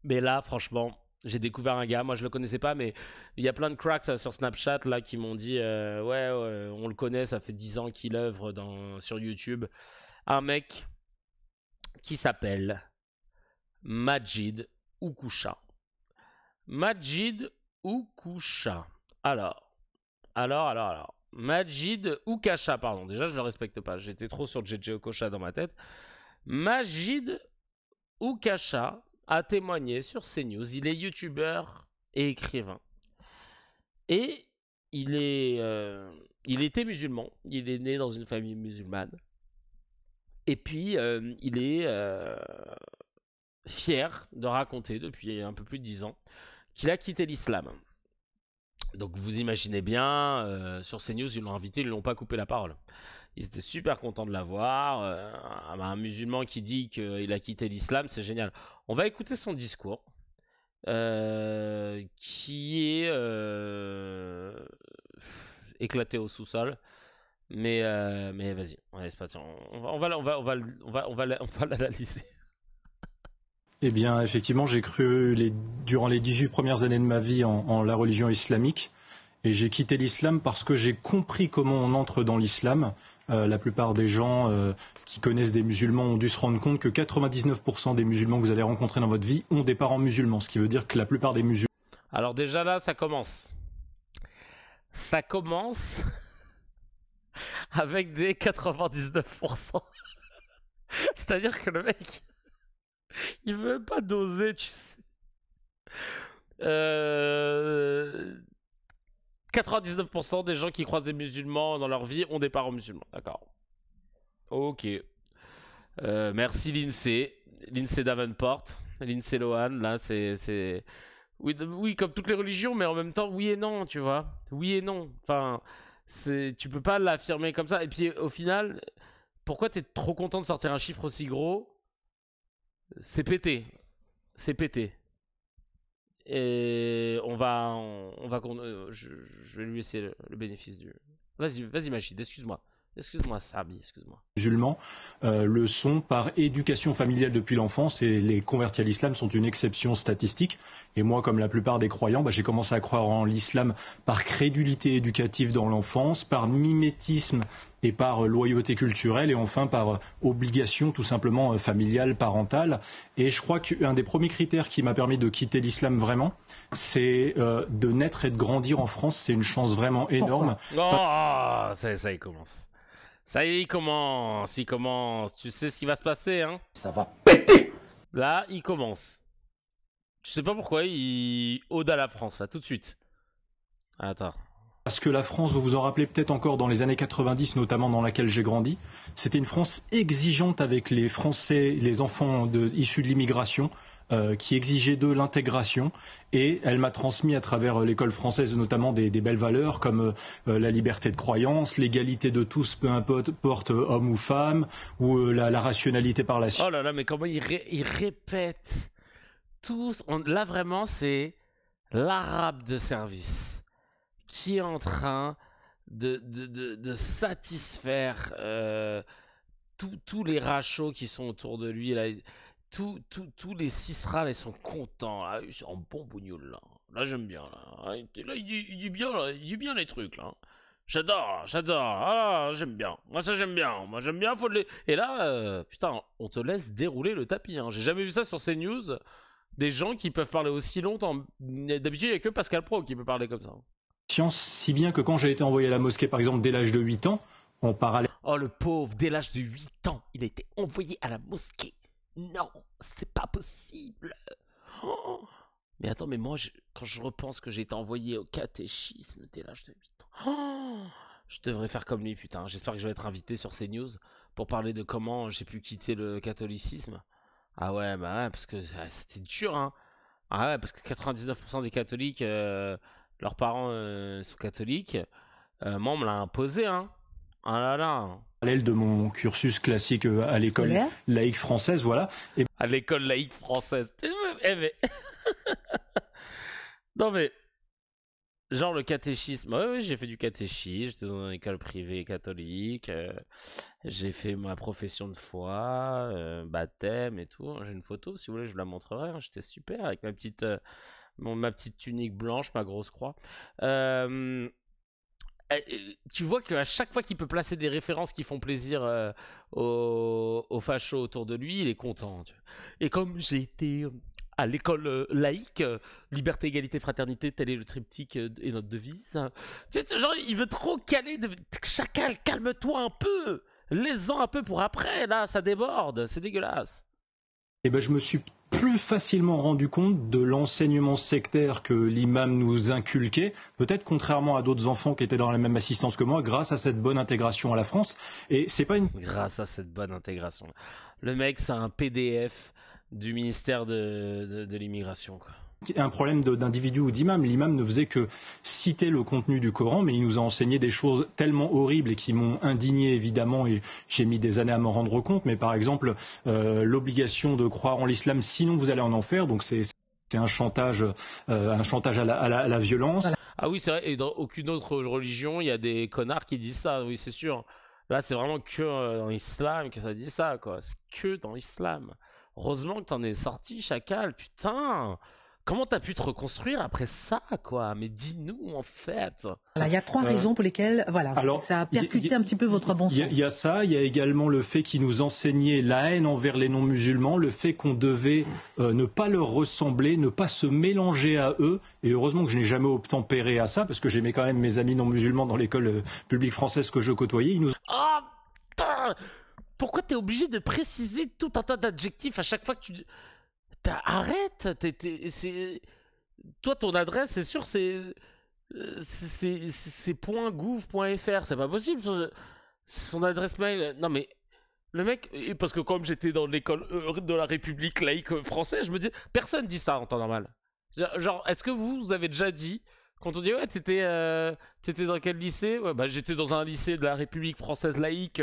là, franchement, j'ai découvert un gars, moi je le connaissais pas, mais il y a plein de cracks sur Snapchat là qui m'ont dit ouais, on le connaît, ça fait 10 ans qu'il œuvre sur YouTube. Un mec qui s'appelle Majid Oukoucha. Majid Oukoucha. Alors. Majid Oukoucha, pardon. Déjà, je le respecte pas. J'étais trop sur JJ Okocha dans ma tête. Majid Oukoucha a témoigné sur CNews. Il est youtubeur et écrivain. Et il était musulman. Il est né dans une famille musulmane. Et puis, il est fier de raconter depuis un peu plus de 10 ans qu'il a quitté l'islam. Donc vous imaginez bien, sur CNews, ils l'ont invité, ils ne l'ont pas coupé la parole. Ils étaient super contents de l'avoir. Un musulman qui dit qu'il a quitté l'islam, c'est génial. On va écouter son discours, qui est éclaté au sous-sol. Mais vas-y, on va l'analyser. Eh bien, effectivement, j'ai cru durant les 18 premières années de ma vie en la religion islamique. Et j'ai quitté l'islam parce que j'ai compris comment on entre dans l'islam. La plupart des gens qui connaissent des musulmans ont dû se rendre compte que 99% des musulmans que vous allez rencontrer dans votre vie ont des parents musulmans. Ce qui veut dire que la plupart des musulmans... Alors déjà là, ça commence. Ça commence avec des 99%. C'est-à-dire que le mec, il veut même pas doser, tu sais. 99% des gens qui croisent des musulmans dans leur vie ont des parents musulmans. D'accord. Ok. Merci Lindsay Davenport. Lindsay Lohan, là, c'est... Oui, comme toutes les religions, mais en même temps, oui et non, tu vois. Oui et non. Enfin, tu peux pas l'affirmer comme ça. Et puis, au final, pourquoi t'es trop content de sortir un chiffre aussi gros? C'est pété. C'est pété. Et je vais lui laisser le bénéfice du... Vas-y Majid, excuse-moi. Excuse-moi, Sabi, excuse-moi. Musulmans le sont par éducation familiale depuis l'enfance et les convertis à l'islam sont une exception statistique. Et moi, comme la plupart des croyants, j'ai commencé à croire en l'islam par crédulité éducative dans l'enfance, par mimétisme et par loyauté culturelle et enfin par obligation tout simplement familiale, parentale. Et je crois qu'un des premiers critères qui m'a permis de quitter l'islam vraiment, c'est de naître et de grandir en France. C'est une chance vraiment énorme. Oh, ça y commence. Ça y est, il commence. Tu sais ce qui va se passer, hein? Ça va péter! Là, il commence. Je sais pas pourquoi, il ode à la France, là, tout de suite. Attends. Parce que la France, vous vous en rappelez peut-être encore dans les années 90, notamment dans laquelle j'ai grandi, c'était une France exigeante avec les Français, les enfants issus de l'immigration, qui exigeait d'eux l'intégration, et elle m'a transmis à travers l'école française notamment des belles valeurs comme la liberté de croyance, l'égalité de tous, peu importe homme ou femme, ou la rationalité par la science. Oh là là, mais comment il répète tous. Là vraiment, c'est l'arabe de service qui est en train de satisfaire tous les rachos qui sont autour de lui là. Tous les cisras, ils sont contents. Là. C'est un bon bougnoul, là. Là, j'aime bien. Là, il dit bien, là. Il dit bien les trucs, là. J'adore. Ah, j'aime bien. Moi, ça, j'aime bien. Moi, j'aime bien. Faut les... Et là, putain, on te laisse dérouler le tapis. Hein. J'ai jamais vu ça sur CNews. Des gens qui peuvent parler aussi longtemps. D'habitude, il n'y a que Pascal Pro qui peut parler comme ça. Science, si bien que quand j'ai été envoyé à la mosquée, par exemple, dès l'âge de 8 ans, en parallèle... Oh, le pauvre, dès l'âge de 8 ans, il a été envoyé à la mosquée. Non, c'est pas possible. Oh. Mais attends, mais moi, quand je repense que j'ai été envoyé au catéchisme dès l'âge de 8 ans, je devrais faire comme lui, putain. J'espère que je vais être invité sur CNews pour parler de comment j'ai pu quitter le catholicisme. Ah ouais, bah ouais, parce que c'était dur, hein. Ah ouais, parce que 99% des catholiques, leurs parents sont catholiques. Moi, on me l'a imposé, hein. Ah là là. De mon cursus classique à l'école laïque française, voilà. Et... À l'école laïque française. Mais... non mais, genre le catéchisme. Ouais, j'ai fait du catéchisme. J'étais dans une école privée catholique. J'ai fait ma profession de foi, baptême et tout. J'ai une photo, si vous voulez, je vous la montrerai. Hein. J'étais super avec ma petite tunique blanche, ma grosse croix. Tu vois qu'à chaque fois qu'il peut placer des références qui font plaisir aux fachos autour de lui, il est content. Tu vois. Et comme j'ai été à l'école laïque, liberté, égalité, fraternité, tel est le triptyque et notre devise. Tu sais, genre, il veut trop caler. Chacal, calme-toi un peu. Laisse-en un peu pour après. Là, ça déborde. C'est dégueulasse. Et ben, je me suis plus facilement rendu compte de l'enseignement sectaire que l'imam nous inculquait, peut-être contrairement à d'autres enfants qui étaient dans la même assistance que moi, grâce à cette bonne intégration à la France. Et c'est pas une... Grâce à cette bonne intégration. Le mec, c'est un PDF du ministère de l'immigration, quoi. Un problème d'individu ou d'imam. L'imam ne faisait que citer le contenu du Coran, mais il nous a enseigné des choses tellement horribles et qui m'ont indigné évidemment, et j'ai mis des années à m'en rendre compte. Mais par exemple, l'obligation de croire en l'islam, sinon vous allez en enfer. Donc c'est un chantage à la violence. Ah oui, c'est vrai. Et dans aucune autre religion, il y a des connards qui disent ça. Oui, c'est sûr. Là, c'est vraiment que dans l'islam que ça dit ça, quoi. C'est que dans l'islam. heureusement que t'en es sorti, Chacal, putain. Comment t'as pu te reconstruire après ça, quoi? Mais dis-nous, en fait. Voilà, il y a 3 raisons pour lesquelles ça a percuté un petit peu votre bon sens. Il y a ça, il y a également le fait qu'ils nous enseignaient la haine envers les non-musulmans, le fait qu'on devait ne pas leur ressembler, ne pas se mélanger à eux. Et heureusement que je n'ai jamais obtempéré à ça, parce que j'aimais quand même mes amis non-musulmans dans l'école publique française que je côtoyais. Ils nous... Oh, putain! Pourquoi t'es obligé de préciser tout un tas d'adjectifs à chaque fois que tu... Arrête, toi ton adresse c'est sûr c'est .gouv.fr, c'est pas possible son adresse mail. Non mais le mec, parce que comme j'étais dans l'école de la République laïque française, je me dis personne dit ça en temps normal. Genre est-ce que vous avez déjà dit quand on dit ouais t'étais dans quel lycée? Ouais bah j'étais dans un lycée de la République française laïque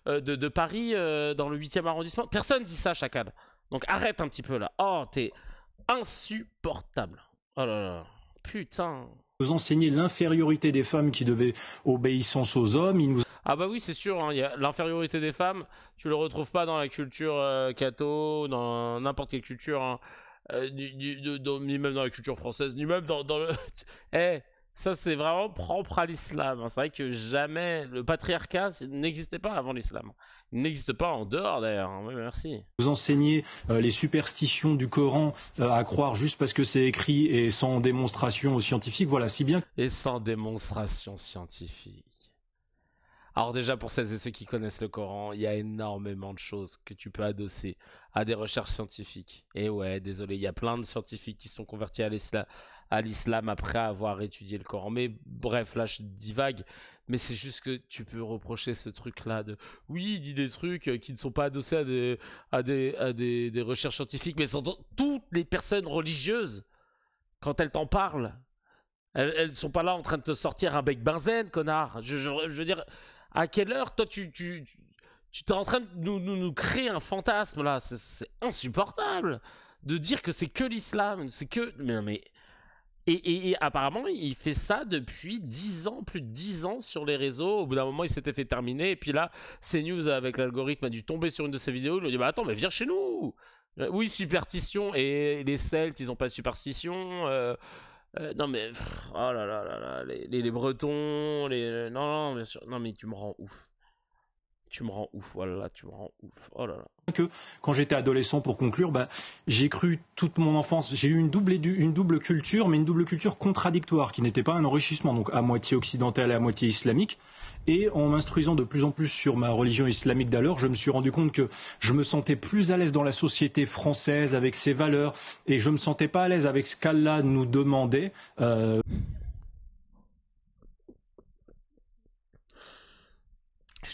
de Paris dans le 8e arrondissement. Personne dit ça, Chacal. Donc arrête un petit peu là. Oh, t'es insupportable. Oh là là. Putain. Nous enseigner l'infériorité des femmes qui devaient obéissance aux hommes. Ils nous... Ah bah oui, c'est sûr. Hein, l'infériorité des femmes, tu le retrouves pas dans la culture catho, dans n'importe quelle culture. Hein, ni même dans la culture française, ni même dans le... ça c'est vraiment propre à l'islam. Hein. C'est vrai que jamais le patriarcat n'existait pas avant l'islam. Il n'existe pas en dehors d'ailleurs. Hein. Oui, merci. Vous enseignez les superstitions du Coran à croire juste parce que c'est écrit et sans démonstration scientifique. Voilà, si bien. Et sans démonstration scientifique. Alors déjà, pour celles et ceux qui connaissent le Coran, il y a énormément de choses que tu peux adosser à des recherches scientifiques. Et ouais, désolé, il y a plein de scientifiques qui sont convertis à l'islam après avoir étudié le Coran. Mais bref, là je divague, mais c'est juste que tu peux reprocher ce truc-là de... Oui, il dit des trucs qui ne sont pas adossés à des recherches scientifiques, mais toutes les personnes religieuses, quand elles t'en parlent, elles sont pas là en train de te sortir un bec benzène, connard. Je veux dire, à quelle heure, toi, tu t'es en train de nous créer un fantasme, là. C'est insupportable de dire que c'est que l'islam, c'est que... Mais... Et apparemment, il fait ça depuis 10 ans, plus de 10 ans sur les réseaux. Au bout d'un moment, il s'était fait terminer. Et puis là, CNews, avec l'algorithme, a dû tomber sur une de ses vidéos. Il lui a dit, bah attends, mais viens chez nous. Oui, superstition. Et les Celtes, ils n'ont pas de superstition. Non, mais... oh là là là là. Les Bretons, non, bien sûr. Non, mais tu me rends ouf. Tu me rends ouf, voilà, tu me rends ouf. Oh là là. Que quand j'étais adolescent, pour conclure, j'ai cru toute mon enfance, j'ai eu une double culture, mais une double culture contradictoire, qui n'était pas un enrichissement, donc à moitié occidentale et à moitié islamique. Et en m'instruisant de plus en plus sur ma religion islamique d'alors, je me suis rendu compte que je me sentais plus à l'aise dans la société française, avec ses valeurs, et je me sentais pas à l'aise avec ce qu'Allah nous demandait.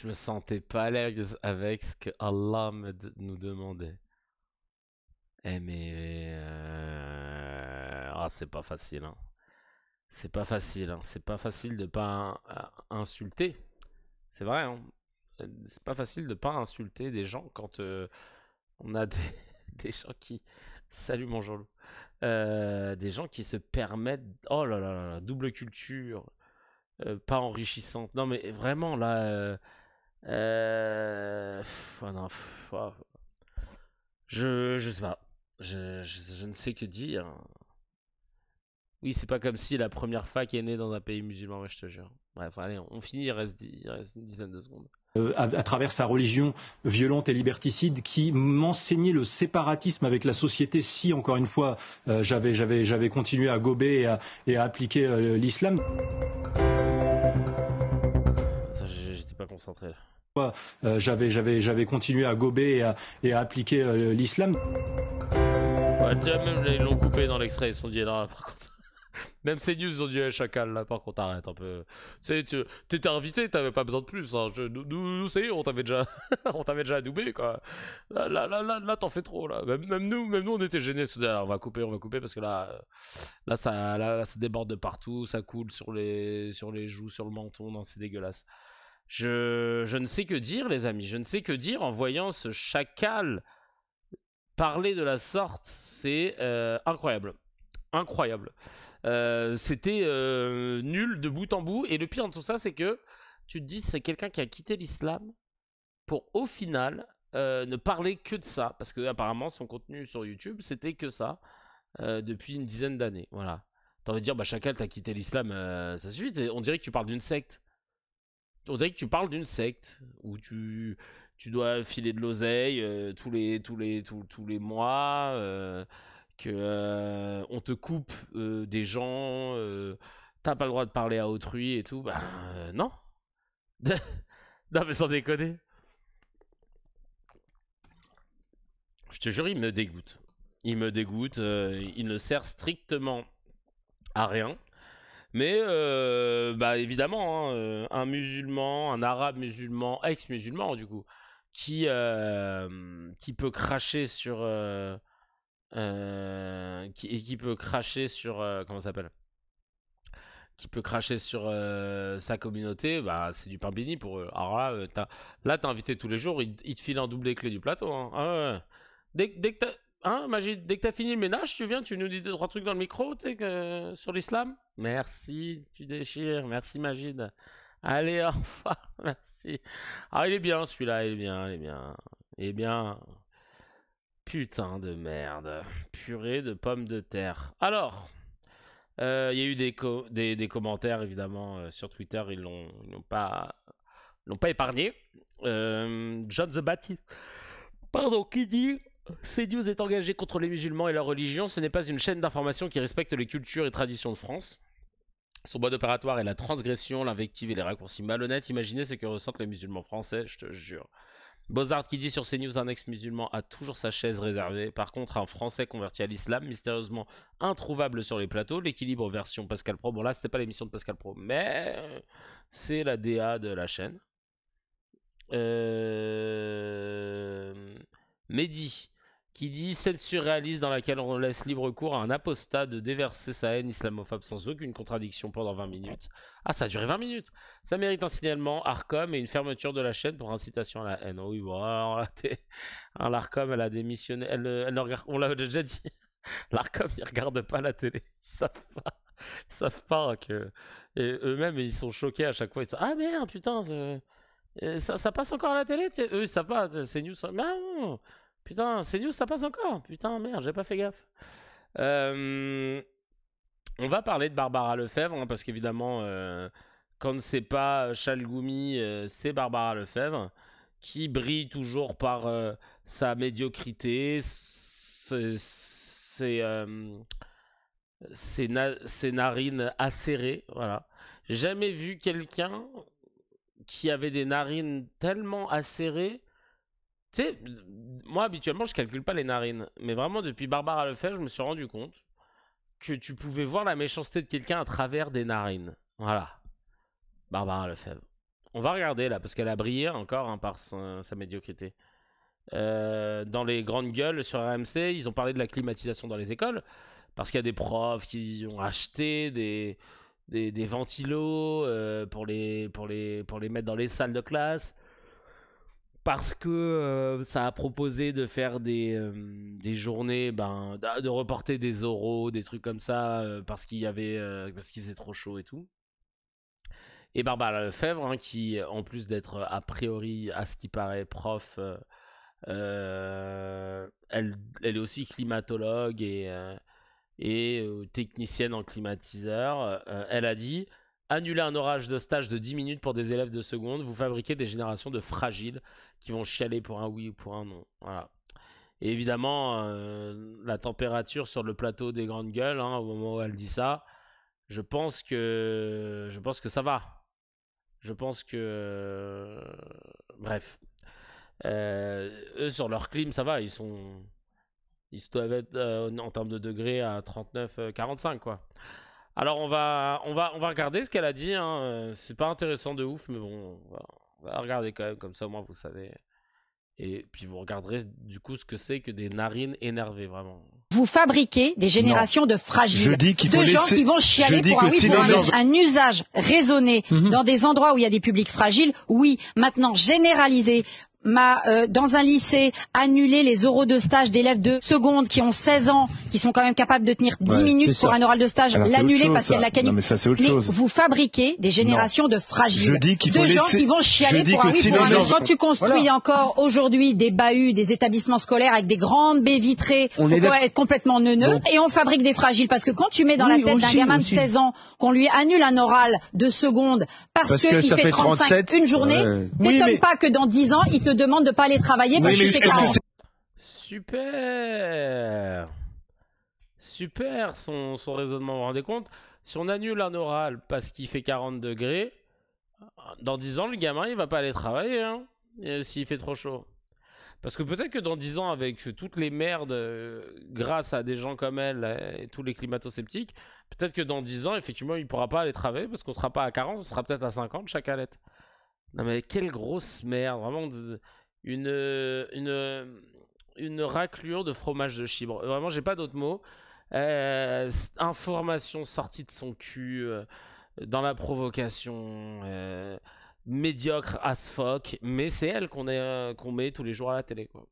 Je me sentais pas à l'aise avec ce que Allah nous demandait. Mais... Ah, c'est pas facile, hein. C'est pas facile, hein. C'est pas facile de pas insulter. C'est vrai, hein. C'est pas facile de pas insulter des gens quand on a des gens qui... Salut mon Jean-Loup. Des gens qui se permettent... Oh là là là, double culture. Pas enrichissante. Non mais vraiment, là... non, je sais pas. Je ne sais que dire. Oui, c'est pas comme si la première fac est née dans un pays musulman, ouais, je te jure. Bref, allez, on finit, il reste une dizaine de secondes. À travers sa religion violente et liberticide, qui m'enseignait le séparatisme avec la société, si encore une fois j'avais continué à gober et à appliquer l'islam. J'étais pas concentré là. J'avais continué à gober et à appliquer l'islam. Ouais, déjà même ils l'ont coupé dans l'extrait, ils se sont dit là par contre. Même CNews ils ont dit Chacal là par contre arrête un peu. Tu sais, t'étais invité, t'avais pas besoin de plus. Hein. Nous ça y est, on t'avait déjà adoubé quoi. Là t'en fais trop là. Même nous on était gênés. On va couper parce que là ça déborde de partout, ça coule sur les joues, sur le menton, non c'est dégueulasse. Je ne sais que dire les amis, je ne sais que dire en voyant ce Chacal parler de la sorte, c'est incroyable. C'était nul de bout en bout, et le pire dans tout ça c'est que tu te dis c'est quelqu'un qui a quitté l'islam pour au final ne parlait que de ça, parce que apparemment son contenu sur YouTube c'était que ça depuis une dizaine d'années. Voilà. T'as envie de dire, bah Chacal, t'as quitté l'islam, ça suffit. On dirait que tu parles d'une secte. On dirait que tu parles d'une secte où tu dois filer de l'oseille tous les mois, que on te coupe des gens, t'as pas le droit de parler à autrui et tout. Bah non. Non mais sans déconner. Je te jure, il me dégoûte. Il me dégoûte. Il ne sert strictement à rien. Mais bah évidemment, hein, un musulman, un arabe musulman, ex-musulman du coup, qui peut cracher sur qui peut cracher sur comment ça s'appelle, qui peut cracher sur sa communauté, bah c'est du pain béni pour eux. Alors là, t'as invité tous les jours, il te file un double les clés du plateau. Hein. Ah ouais. Dès que t'as, hein, Magid, dès que t'as fini le ménage, tu viens, tu nous dis 2-3 trucs dans le micro, tu sais, sur l'islam. Merci, tu déchires. Merci Magid. Allez, enfin, merci. Ah, il est bien celui-là, il est bien. Putain de merde. Purée de pommes de terre. Alors, il y a eu des commentaires, évidemment, sur Twitter, ils l'ont pas épargné. John the Baptist, pardon, qui dit... CNews est engagé contre les musulmans et leur religion. Ce n'est pas une chaîne d'information qui respecte les cultures et traditions de France. Son mode opératoire est la transgression, l'invective et les raccourcis malhonnêtes. Imaginez ce que ressentent les musulmans français, je te jure. Bozard qui dit sur CNews, un ex-musulman a toujours sa chaise réservée. Par contre, un Français converti à l'islam, mystérieusement introuvable sur les plateaux. L'équilibre version Pascal Pro. Bon là, c'était pas l'émission de Pascal Pro, mais c'est la DA de la chaîne. Mehdi qui dit scène surréaliste dans laquelle on laisse libre cours à un apostat de déverser sa haine islamophobe sans aucune contradiction pendant 20 minutes. Ah, ça a duré 20 minutes. Ça mérite un signalement Arcom et une fermeture de la chaîne pour incitation à la haine. Oui, bon, alors là, l'Arcom, elle a démissionné. Elle ne regarde, on l'a déjà dit. L'Arcom, ils regardent pas la télé. Ils savent pas que... Et eux-mêmes, ils sont choqués à chaque fois. Ils disent, ah merde, putain, ça passe encore à la télé. Eux, ils savent pas. C'est news. Mais non. Putain, CNews, ça passe encore. Putain, merde, j'ai pas fait gaffe. On va parler de Barbara Lefebvre, hein, parce qu'évidemment, quand c'est pas Chalgoumi, c'est Barbara Lefebvre, qui brille toujours par sa médiocrité, ses narines acérées. Voilà. J'ai jamais vu quelqu'un qui avait des narines tellement acérées. Tu sais, moi habituellement je calcule pas les narines, mais vraiment depuis Barbara Lefebvre, je me suis rendu compte que tu pouvais voir la méchanceté de quelqu'un à travers des narines. Voilà, Barbara Lefebvre. On va regarder là, parce qu'elle a brillé encore hein, par sa médiocrité. Dans les grandes gueules sur RMC, ils ont parlé de la climatisation dans les écoles, parce qu'il y a des profs qui ont acheté des ventilos pour les mettre dans les salles de classe. Parce que ça a proposé de faire des journées, de reporter des oraux, des trucs comme ça, parce qu'il faisait trop chaud et tout. Et Barbara Lefebvre, hein, qui, en plus d'être a priori, à ce qui paraît, prof, elle est aussi climatologue et technicienne en climatiseur. Elle a dit... Annuler un orage de stage de 10 minutes pour des élèves de seconde, vous fabriquez des générations de fragiles qui vont chialer pour un oui ou pour un non. Voilà. Et évidemment, la température sur le plateau des grandes gueules, hein, au moment où elle dit ça, je pense que ça va. Je pense que... Bref. Eux, sur leur clim, ça va. Ils doivent être en termes de degrés à 39-45, quoi. Alors on va regarder ce qu'elle a dit, hein. C'est pas intéressant de ouf, mais bon, on va regarder quand même, comme ça au moins vous savez. Et puis vous regarderez du coup ce que c'est que des narines énervées, vraiment. Vous fabriquez des générations de fragiles, de gens qui vont chialer pour un usage raisonné dans des endroits où il y a des publics fragiles. Oui, maintenant généraliser. Dans un lycée, annuler les oraux de stage d'élèves de seconde qui ont 16 ans, qui sont quand même capables de tenir 10 minutes pour un oral de stage, l'annuler parce qu'il y a de la canicule. Mais ça, c'est autre chose. Vous fabriquez des générations de fragiles, de gens qui vont chialer pour un oui, pour un non. Quand tu construis encore aujourd'hui des bahuts, des établissements scolaires avec des grandes baies vitrées, on pourrait être complètement neuneux, et on fabrique des fragiles parce que quand tu mets dans la tête d'un gamin de 16 ans qu'on lui annule un oral de seconde parce qu'il fait 35 une journée, t'étonnes pas que dans 10 ans, il te demande de pas aller travailler parce qu'il fait 40. Super. Super son raisonnement, vous vous rendez compte? Si on annule un oral parce qu'il fait 40 degrés, dans 10 ans, le gamin, il va pas aller travailler, hein, s'il fait trop chaud. Parce que peut-être que dans 10 ans, avec toutes les merdes, grâce à des gens comme elle et tous les climato-sceptiques, peut-être que dans 10 ans, effectivement, il pourra pas aller travailler parce qu'on sera pas à 40, on sera peut-être à 50 chaque alette. Non mais quelle grosse merde, vraiment une raclure de fromage de chèvre. Vraiment, j'ai pas d'autres mots. Information sortie de son cul, dans la provocation, médiocre as fuck, mais c'est elle qu'on met tous les jours à la télé, quoi.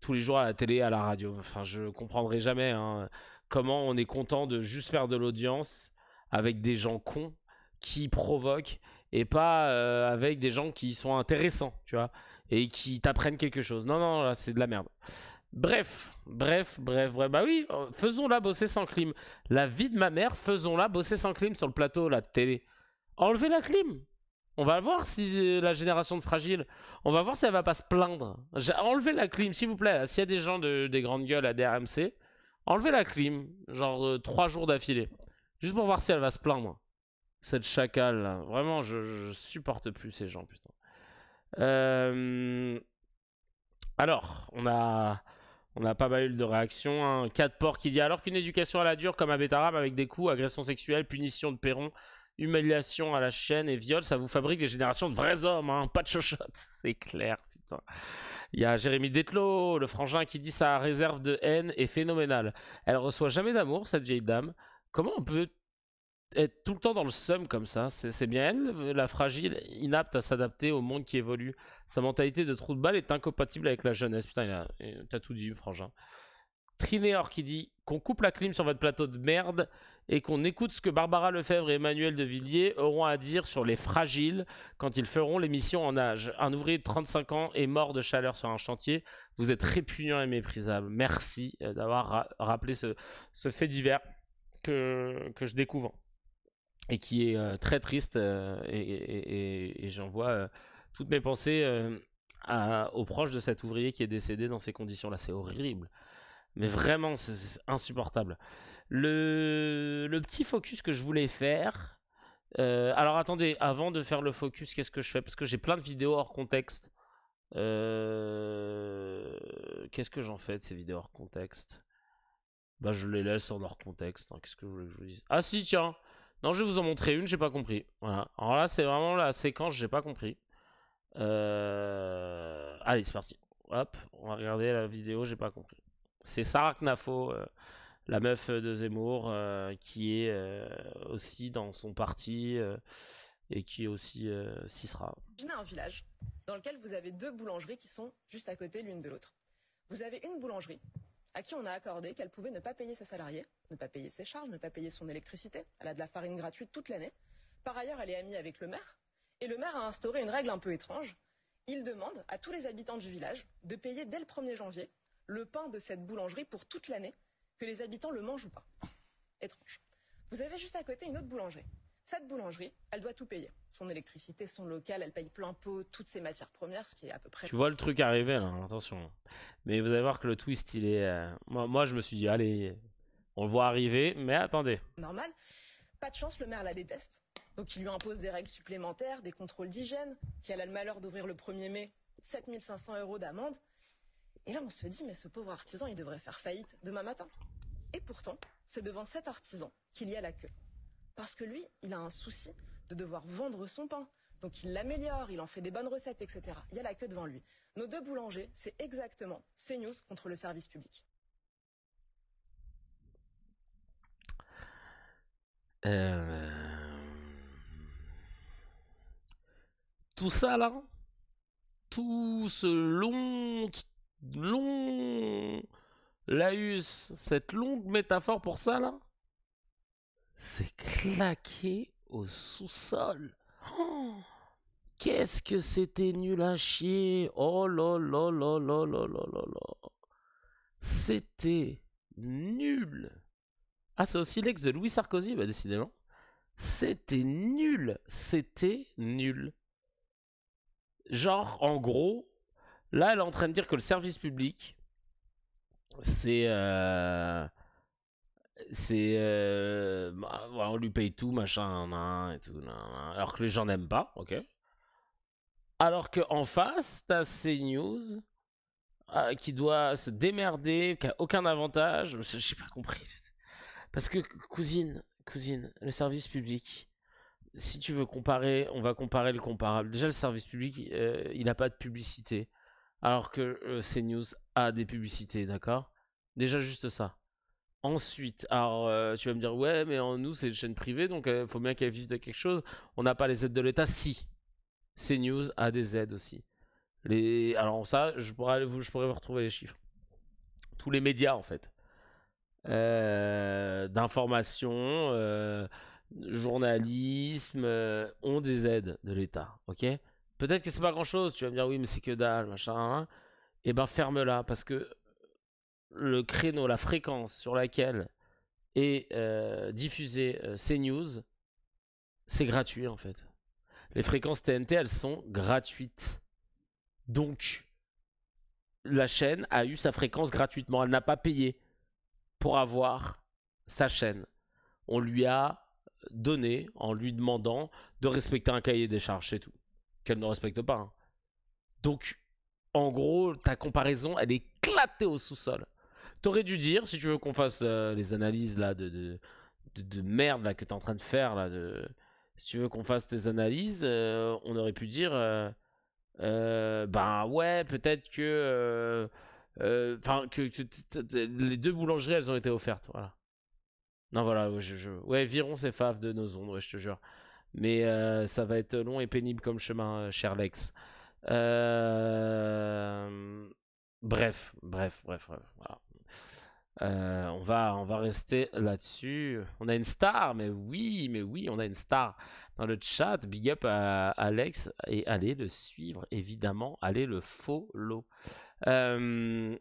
Tous les jours à la télé, à la radio. Enfin, je comprendrai jamais comment on est content de juste faire de l'audience avec des gens cons qui provoquent et pas avec des gens qui sont intéressants, tu vois, et qui t'apprennent quelque chose. Non, non, là, c'est de la merde. Bref, bah oui, faisons-la bosser sans clim. La vie de ma mère, faisons-la bosser sans clim sur le plateau, la télé. Enlevez la clim. On va voir si la génération de fragiles, on va voir si elle va pas se plaindre. Enlevez la clim, s'il vous plaît. S'il y a des gens des grandes gueules à DRMC, enlevez la clim, genre 3 jours d'affilée. Juste pour voir si elle va se plaindre. Cette chacale là. Vraiment, je supporte plus ces gens, putain. Alors, on a pas mal eu de réactions. Hein. 4 porcs qui dit alors qu'une éducation à la dure comme à Bétarab avec des coups, agressions sexuelles, punition de Perron, humiliation à la chaîne et viol, ça vous fabrique des générations de vrais hommes, hein. Pas de chochotte. C'est clair, putain. Il y a Jérémy Detlo, le frangin, qui dit sa réserve de haine est phénoménale. Elle reçoit jamais d'amour, cette vieille dame. Comment on peut être tout le temps dans le seum comme ça? C'est bien elle, la fragile, inapte à s'adapter au monde qui évolue. Sa mentalité de trou de balle est incompatible avec la jeunesse. Putain, t'as tout dit, frangin. Trinéor qui dit qu'on coupe la clim sur votre plateau de merde et qu'on écoute ce que Barbara Lefebvre et Emmanuel de Villiers auront à dire sur les fragiles quand ils feront l'émission en âge. Un ouvrier de 35 ans est mort de chaleur sur un chantier. Vous êtes répugnant et méprisable. Merci d'avoir rappelé ce fait divers que je découvre et qui est très triste, et j'envoie toutes mes pensées aux proches de cet ouvrier qui est décédé dans ces conditions-là. C'est horrible. Mais vraiment, c'est insupportable. Le petit focus que je voulais faire... alors attendez, avant de faire le focus, qu'est-ce que je fais? Parce que j'ai plein de vidéos hors contexte. Qu'est-ce que j'en fais de ces vidéos hors contexte? Bah je les laisse en hors contexte. Hein. Qu'est-ce que je voulais que je vous dise? Ah si, tiens. Non, je vais vous en montrer une, j'ai pas compris. Voilà. Alors là, c'est vraiment la séquence, j'ai pas compris. Allez, c'est parti. Hop, on va regarder la vidéo, j'ai pas compris. C'est Sarah Knafo, la meuf de Zemmour, qui est aussi dans son parti et qui est aussi Cicera. Imaginez un village dans lequel vous avez 2 boulangeries qui sont juste à côté l'une de l'autre. Vous avez une boulangerie à qui on a accordé qu'elle pouvait ne pas payer ses salariés, ne pas payer ses charges, ne pas payer son électricité. Elle a de la farine gratuite toute l'année. Par ailleurs, elle est amie avec le maire. Et le maire a instauré une règle un peu étrange. Il demande à tous les habitants du village de payer dès le 1er janvier le pain de cette boulangerie pour toute l'année, que les habitants le mangent ou pas. Étrange. Vous avez juste à côté une autre boulangerie. Cette boulangerie, elle doit tout payer. Son électricité, son local, elle paye plein pot, toutes ses matières premières, ce qui est à peu près... Tu vois le truc arriver là, attention. Mais vous allez voir que le twist, il est... Moi, je me suis dit, allez, on le voit arriver, mais attendez. Normal. Pas de chance, le maire la déteste. Donc il lui impose des règles supplémentaires, des contrôles d'hygiène. Si elle a le malheur d'ouvrir le 1er mai, 7 500 € d'amende. Et là, on se dit, mais ce pauvre artisan, il devrait faire faillite demain matin. Et pourtant, c'est devant cet artisan qu'il y a la queue. Parce que lui, il a un souci de devoir vendre son pain. Donc il l'améliore, il en fait des bonnes recettes, etc. Il y a la queue devant lui. Nos 2 boulangers, c'est exactement CNews contre le service public. Tout ça là, tout ce long Laïus, cette longue métaphore pour ça, là, c'est claqué au sous-sol. Oh, qu'est-ce que c'était nul à chier. Oh là là là là là là là là. C'était nul. Ah, c'est aussi l'ex de Louis Sarkozy, bah décidément. C'était nul. C'était nul. Genre, en gros, là, elle est en train de dire que le service public, c'est... on lui paye tout, machin, et tout, alors que les gens n'aiment pas, ok. Alors qu'en face, t'as CNews qui doit se démerder, qui a aucun avantage. J'ai pas compris. Parce que, cousine, le service public, si tu veux comparer, on va comparer le comparable. Déjà, le service public, il n'a pas de publicité. Alors que CNews a des publicités, d'accord? Déjà, juste ça. Ensuite, alors tu vas me dire, ouais, mais nous, c'est une chaîne privée, donc il faut bien qu'elle vive de quelque chose. On n'a pas les aides de l'État. Si. CNews a des aides aussi. Alors ça, je pourrais vous retrouver les chiffres. Tous les médias, en fait. D'information, journalisme, ont des aides de l'État, ok? Peut-être que c'est pas grand-chose, tu vas me dire, oui, mais c'est que dalle, machin, hein. Et ben ferme-la, parce que le créneau, la fréquence sur laquelle est diffusée CNews, c'est gratuit, en fait. Les fréquences TNT, elles sont gratuites. Donc, la chaîne a eu sa fréquence gratuitement. Elle n'a pas payé pour avoir sa chaîne. On lui a donné en lui demandant de respecter un cahier des charges, c'est tout. Qu'elle ne respecte pas. Hein. Donc, en gros, ta comparaison, elle est éclatée au sous-sol. T'aurais dû dire, si tu veux qu'on fasse les analyses là, de merde là, que t'es en train de faire, là, si tu veux qu'on fasse tes analyses, on aurait pu dire, ben ouais, peut-être que, que les 2 boulangeries, elles ont été offertes, voilà. Non, voilà, ouais, virons ces faves de nos ondes, ouais, je te jure. Mais ça va être long et pénible comme chemin, cher Lex. Bref, voilà. On va rester là-dessus. On a une star, mais oui, on a une star dans le chat. Big up à Alex et allez le suivre, évidemment. Allez le follow. On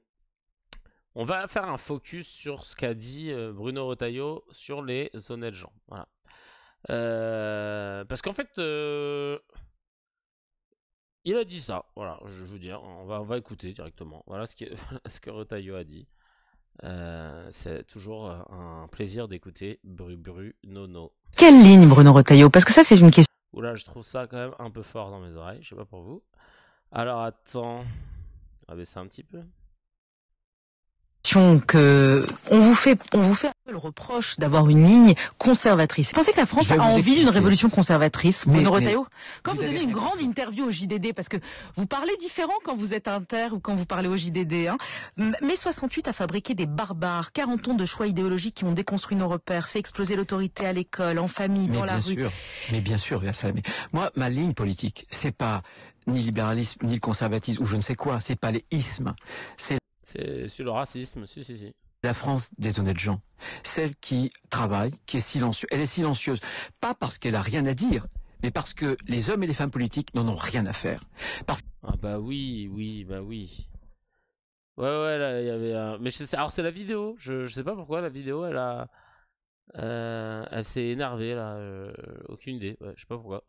va faire un focus sur ce qu'a dit Bruno Retailleau sur les honnêtes gens. Voilà. Parce qu'en fait, il a dit ça. Voilà, je veux dire, on va écouter directement. Voilà ce que Retailleau a dit. C'est toujours un plaisir d'écouter Bruno. Quelle ligne, Bruno Retailleau? Parce que ça, c'est une question. Oula, je trouve ça quand même un peu fort dans mes oreilles. Je sais pas pour vous. Alors, attends. On va baisser un petit peu. Que on vous fait un peu le reproche d'avoir une ligne conservatrice. Vous pensez que la France a envie d'une révolution conservatrice, Bruno Retailleau? Quand vous donnez une grande interview au JDD, parce que vous parlez différent quand vous êtes inter ou quand vous parlez au JDD, hein. Mai 68 a fabriqué des barbares, 40 ans de choix idéologiques qui ont déconstruit nos repères, fait exploser l'autorité à l'école, en famille, dans la rue. Mais bien sûr, moi, ma ligne politique, c'est pas ni le libéralisme, ni le conservatisme, ou je ne sais quoi, c'est pas les ismes, c'est sur le racisme, si. La France des honnêtes gens, celle qui travaille, qui est silencieuse. Elle est silencieuse, pas parce qu'elle a rien à dire, mais parce que les hommes et les femmes politiques n'en ont rien à faire. Ah bah oui. Ouais, là, il y avait mais alors c'est la vidéo, je sais pas pourquoi la vidéo, elle s'est énervée, là, aucune idée, ouais, je sais pas pourquoi.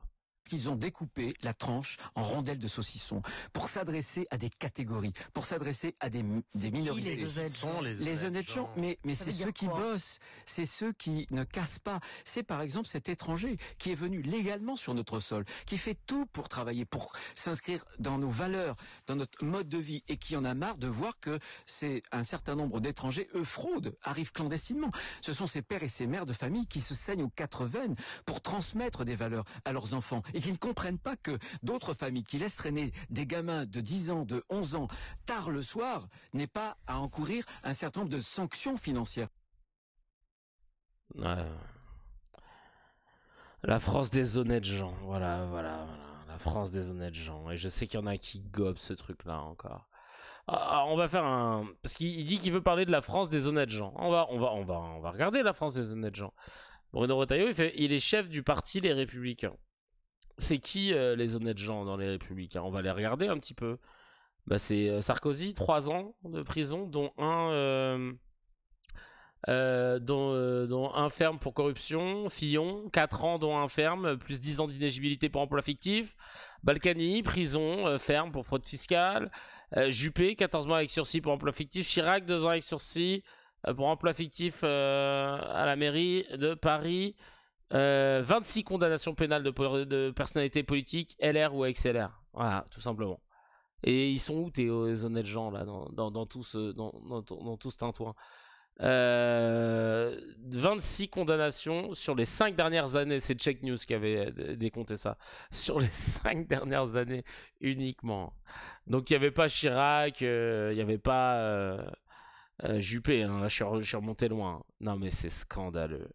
Ils ont découpé la tranche en rondelles de saucisson pour s'adresser à des catégories, pour s'adresser à des minorités. Les honnêtes gens, mais c'est ceux qui bossent, c'est ceux qui ne cassent pas. C'est par exemple cet étranger qui est venu légalement sur notre sol, qui fait tout pour travailler, pour s'inscrire dans nos valeurs, dans notre mode de vie, et qui en a marre de voir que c'est un certain nombre d'étrangers, eux, fraudent, arrivent clandestinement. Ce sont ces pères et ces mères de famille qui se saignent aux 4 veines pour transmettre des valeurs à leurs enfants, et qui ne comprennent pas que d'autres familles qui laissent traîner des gamins de 10 ans, de 11 ans, tard le soir, n'aient pas à encourir un certain nombre de sanctions financières. Ouais. La France des honnêtes gens, voilà. La France des honnêtes gens. Et je sais qu'il y en a qui gobent ce truc-là encore. on va faire un... Parce qu'il dit qu'il veut parler de la France des honnêtes gens. On va regarder la France des honnêtes gens. Bruno Retailleau, il est chef du parti Les Républicains. C'est qui les honnêtes gens dans Les Républicains? On va les regarder un petit peu. Bah, c'est Sarkozy, 3 ans de prison, dont un ferme pour corruption. Fillon, 4 ans dont un ferme, plus 10 ans d'inéligibilité pour emploi fictif. Balkany, prison, ferme pour fraude fiscale. Juppé, 14 mois avec sursis pour emploi fictif. Chirac, 2 ans avec sursis pour emploi fictif à la mairie de Paris. 26 condamnations pénales de personnalités politiques, LR ou ex-LR. Voilà, tout simplement. Et ils sont où tes honnêtes gens là dans tout ce tintouin? 26 condamnations sur les 5 dernières années. C'est Check News qui avait décompté ça. Sur les 5 dernières années uniquement. Donc il n'y avait pas Chirac, il n'y avait pas Juppé. Hein. Là, je suis remonté loin. Non mais c'est scandaleux.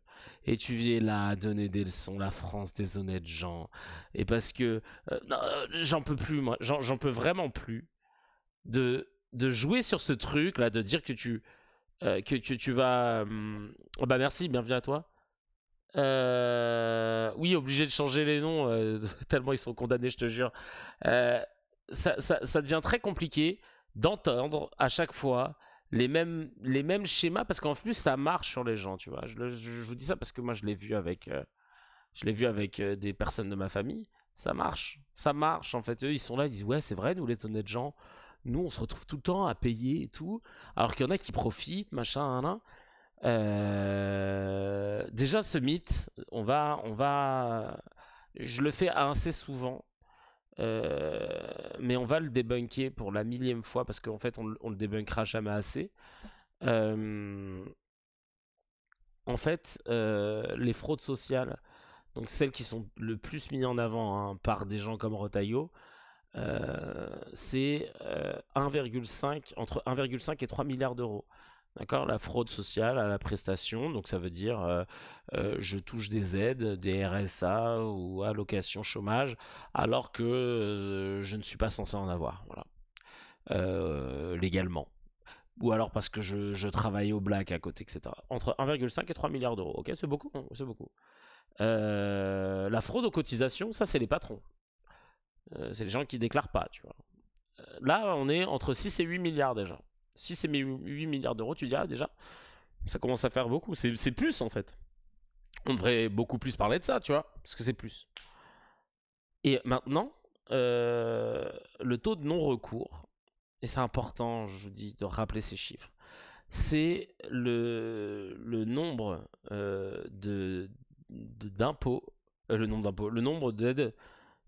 Et tu viens là donner des leçons, la France des honnêtes gens. Et parce que non, j'en peux plus, moi. J'en peux vraiment plus de jouer sur ce truc là, de dire que tu vas... Oh bah merci, bienvenue à toi. Oui, obligé de changer les noms, tellement ils sont condamnés, je te jure. Ça devient très compliqué d'entendre à chaque fois les mêmes schémas, parce qu'en plus ça marche sur les gens, tu vois. Je vous dis ça parce que moi je l'ai vu avec des personnes de ma famille. Ça marche en fait. Eux ils sont là, ils disent ouais c'est vrai, nous les honnêtes gens, nous on se retrouve tout le temps à payer et tout, alors qu'il y en a qui profitent, machin, déjà ce mythe, je le fais assez souvent, mais on va le débunker pour la 1000e fois, parce qu'en fait on le débunkera jamais assez. En fait, les fraudes sociales, donc celles qui sont le plus mises en avant par des gens comme Retailleau, c'est entre 1,5 et 3 milliards d'euros. D'accord, la fraude sociale à la prestation, donc ça veut dire je touche des aides, des RSA ou allocations chômage, alors que je ne suis pas censé en avoir, voilà, légalement. Ou alors parce que je travaille au black à côté, etc. Entre 1,5 et 3 milliards d'euros, ok, c'est beaucoup, c'est beaucoup. La fraude aux cotisations, ça c'est les patrons. C'est les gens qui déclarent pas, tu vois. Là, on est entre 6 et 8 milliards déjà. 6 et 8 milliards d'euros, tu diras déjà. Ça commence à faire beaucoup. C'est plus, en fait. On devrait beaucoup plus parler de ça, tu vois. Parce que c'est plus. Et maintenant, le taux de non-recours, et c'est important, je vous dis, de rappeler ces chiffres, c'est le nombre d'impôts, le nombre d'aides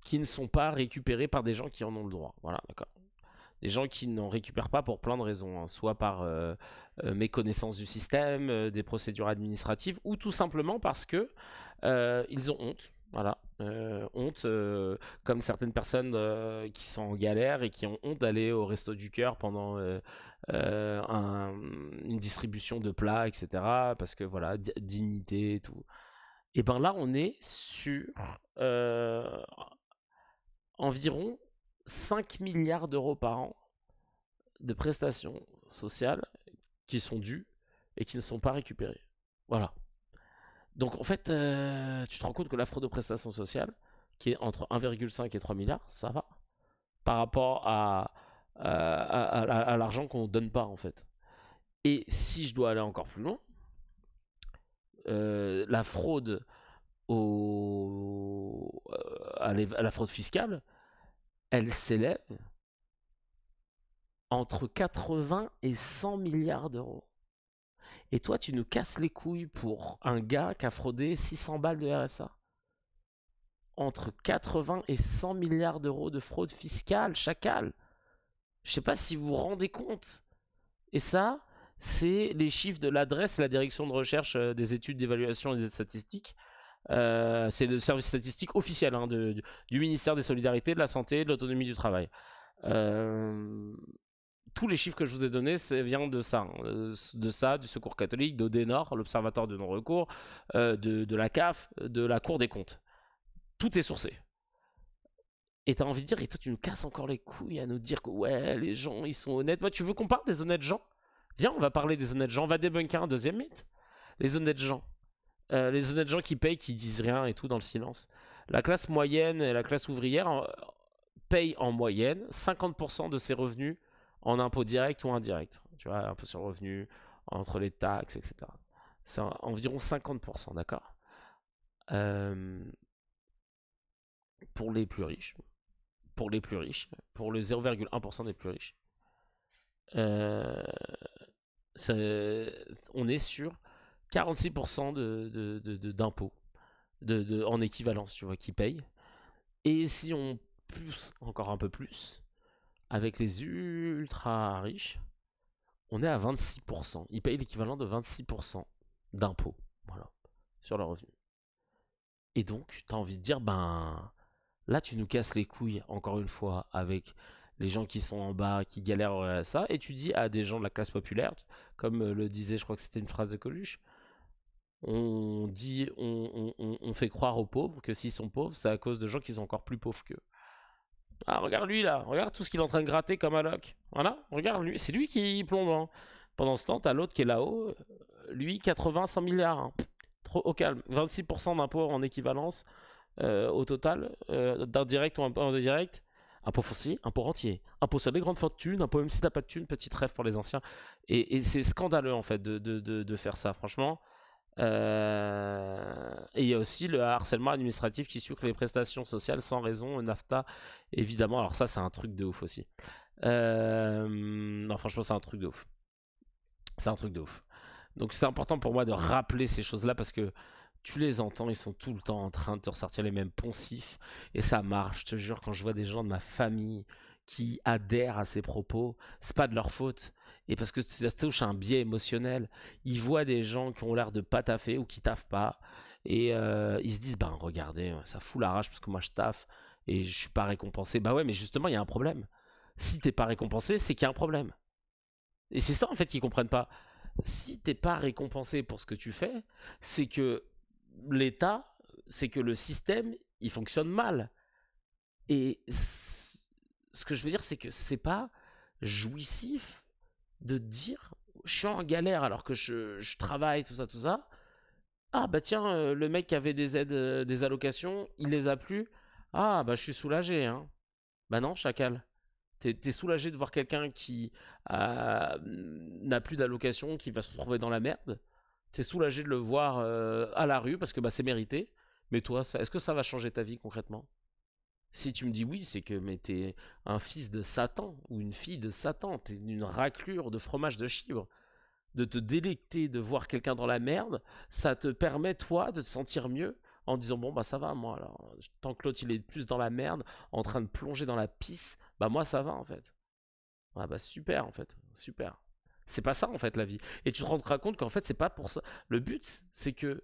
qui ne sont pas récupérés par des gens qui en ont le droit. Voilà, d'accord. Des gens qui n'en récupèrent pas pour plein de raisons, hein. Soit par méconnaissance du système, des procédures administratives, ou tout simplement parce que ils ont honte. Voilà, honte, comme certaines personnes qui sont en galère et qui ont honte d'aller au Resto du Cœur pendant une distribution de plats, etc. Parce que voilà, dignité et tout. Et ben là, on est sur environ 5 milliards d'euros par an de prestations sociales qui sont dues et qui ne sont pas récupérées. Voilà. Donc en fait, tu te rends compte que la fraude aux prestations sociales, qui est entre 1,5 et 3 milliards, ça va par rapport à l'argent qu'on ne donne pas, en fait. Et si je dois aller encore plus loin, la fraude à la fraude fiscale, elle s'élève entre 80 et 100 milliards d'euros. Et toi, tu nous casses les couilles pour un gars qui a fraudé 600 balles de RSA. Entre 80 et 100 milliards d'euros de fraude fiscale, chacal. Je sais pas si vous vous rendez compte. Et ça, c'est les chiffres de l'adresse, la direction de recherche des études d'évaluation et des statistiques. C'est le service statistique officiel du ministère des Solidarités, de la Santé, de l'Autonomie du Travail. Tous les chiffres que je vous ai donnés viennent de ça, du Secours catholique, d'Odenor, l'Observatoire de non-recours, de la CAF, de la Cour des comptes. Tout est sourcé. Et t'as envie de dire, et toi tu nous casses encore les couilles à nous dire que ouais, les gens ils sont honnêtes. Moi, tu veux qu'on parle des honnêtes gens? Viens, on va parler des honnêtes gens, on va débunker un deuxième mythe. Les honnêtes gens. Les honnêtes gens qui payent, qui disent rien et tout dans le silence. La classe moyenne et la classe ouvrière payent en moyenne 50% de ses revenus en impôts directs ou indirects. Tu vois, impôt sur le revenu, entre les taxes, etc. C'est environ 50%, d'accord? Pour les plus riches. Pour les 0,1% des plus riches. On est sur 46% d'impôts en équivalence, tu vois, qui payent. Et si on pousse encore un peu plus, avec les ultra riches, on est à 26%. Ils payent l'équivalent de 26% d'impôts, voilà, sur leurs revenus. Et donc, tu as envie de dire, ben, là, tu nous casses les couilles, encore une fois, avec les gens qui sont en bas, qui galèrent à ça, et tu dis à des gens de la classe populaire, comme le disait, je crois que c'était une phrase de Coluche, on fait croire aux pauvres que s'ils sont pauvres, c'est à cause de gens qui sont encore plus pauvres qu'eux. Ah, regarde lui là, regarde tout ce qu'il est en train de gratter comme alloc. Voilà, regarde lui, c'est lui qui plombe. Hein. Pendant ce temps, t'as l'autre qui est là-haut, lui 80-100 milliards. Hein. Trop au calme, 26% d'impôts en équivalence au total, d'indirect ou indirect. Impôt foncier, impôt rentier, impôt sur les grandes fortunes, impôt même si t'as pas de thunes, petite rêve pour les anciens. Et c'est scandaleux en fait de faire ça, franchement. Et il y a aussi le harcèlement administratif qui sucre les prestations sociales sans raison, NAFTA, évidemment. Alors ça, c'est un truc de ouf aussi. Non, franchement, c'est un truc de ouf. C'est un truc de ouf. Donc c'est important pour moi de rappeler ces choses-là parce que tu les entends, ils sont tout le temps en train de te ressortir les mêmes poncifs. Et ça marche, je te jure, quand je vois des gens de ma famille qui adhèrent à ces propos, c'est pas de leur faute. Et parce que ça touche à un biais émotionnel. Ils voient des gens qui ont l'air de pas taffer ou qui taffent pas. Et ils se disent, ben regardez, ça fout la rage parce que moi je taffe et je suis pas récompensé. Bah ouais, mais justement, il y a un problème. Si t'es pas récompensé, c'est qu'il y a un problème. Et c'est ça en fait qu'ils comprennent pas. Si t'es pas récompensé pour ce que tu fais, c'est que l'État, c'est que le système, il fonctionne mal. Et ce que je veux dire, c'est que c'est pas jouissif de dire je suis en galère alors que je travaille, tout ça. Ah bah tiens, le mec qui avait des aides, des allocations, il les a plus. Ah bah je suis soulagé, hein. Bah non, chacal. T'es soulagé de voir quelqu'un qui n'a plus d'allocation, qui va se retrouver dans la merde. T'es soulagé de le voir à la rue parce que bah, c'est mérité. Mais toi, est-ce que ça va changer ta vie concrètement? Si tu me dis oui, c'est que mais t'es un fils de Satan ou une fille de Satan. T'es une raclure de fromage de chèvre. De te délecter de voir quelqu'un dans la merde, ça te permet, toi, de te sentir mieux en disant bon, bah ça va, moi, alors, tant que l'autre il est plus dans la merde, en train de plonger dans la pisse, bah moi ça va en fait. Ah bah super en fait, super. C'est pas ça en fait la vie. Et tu te rendras compte qu'en fait c'est pas pour ça. Le but c'est que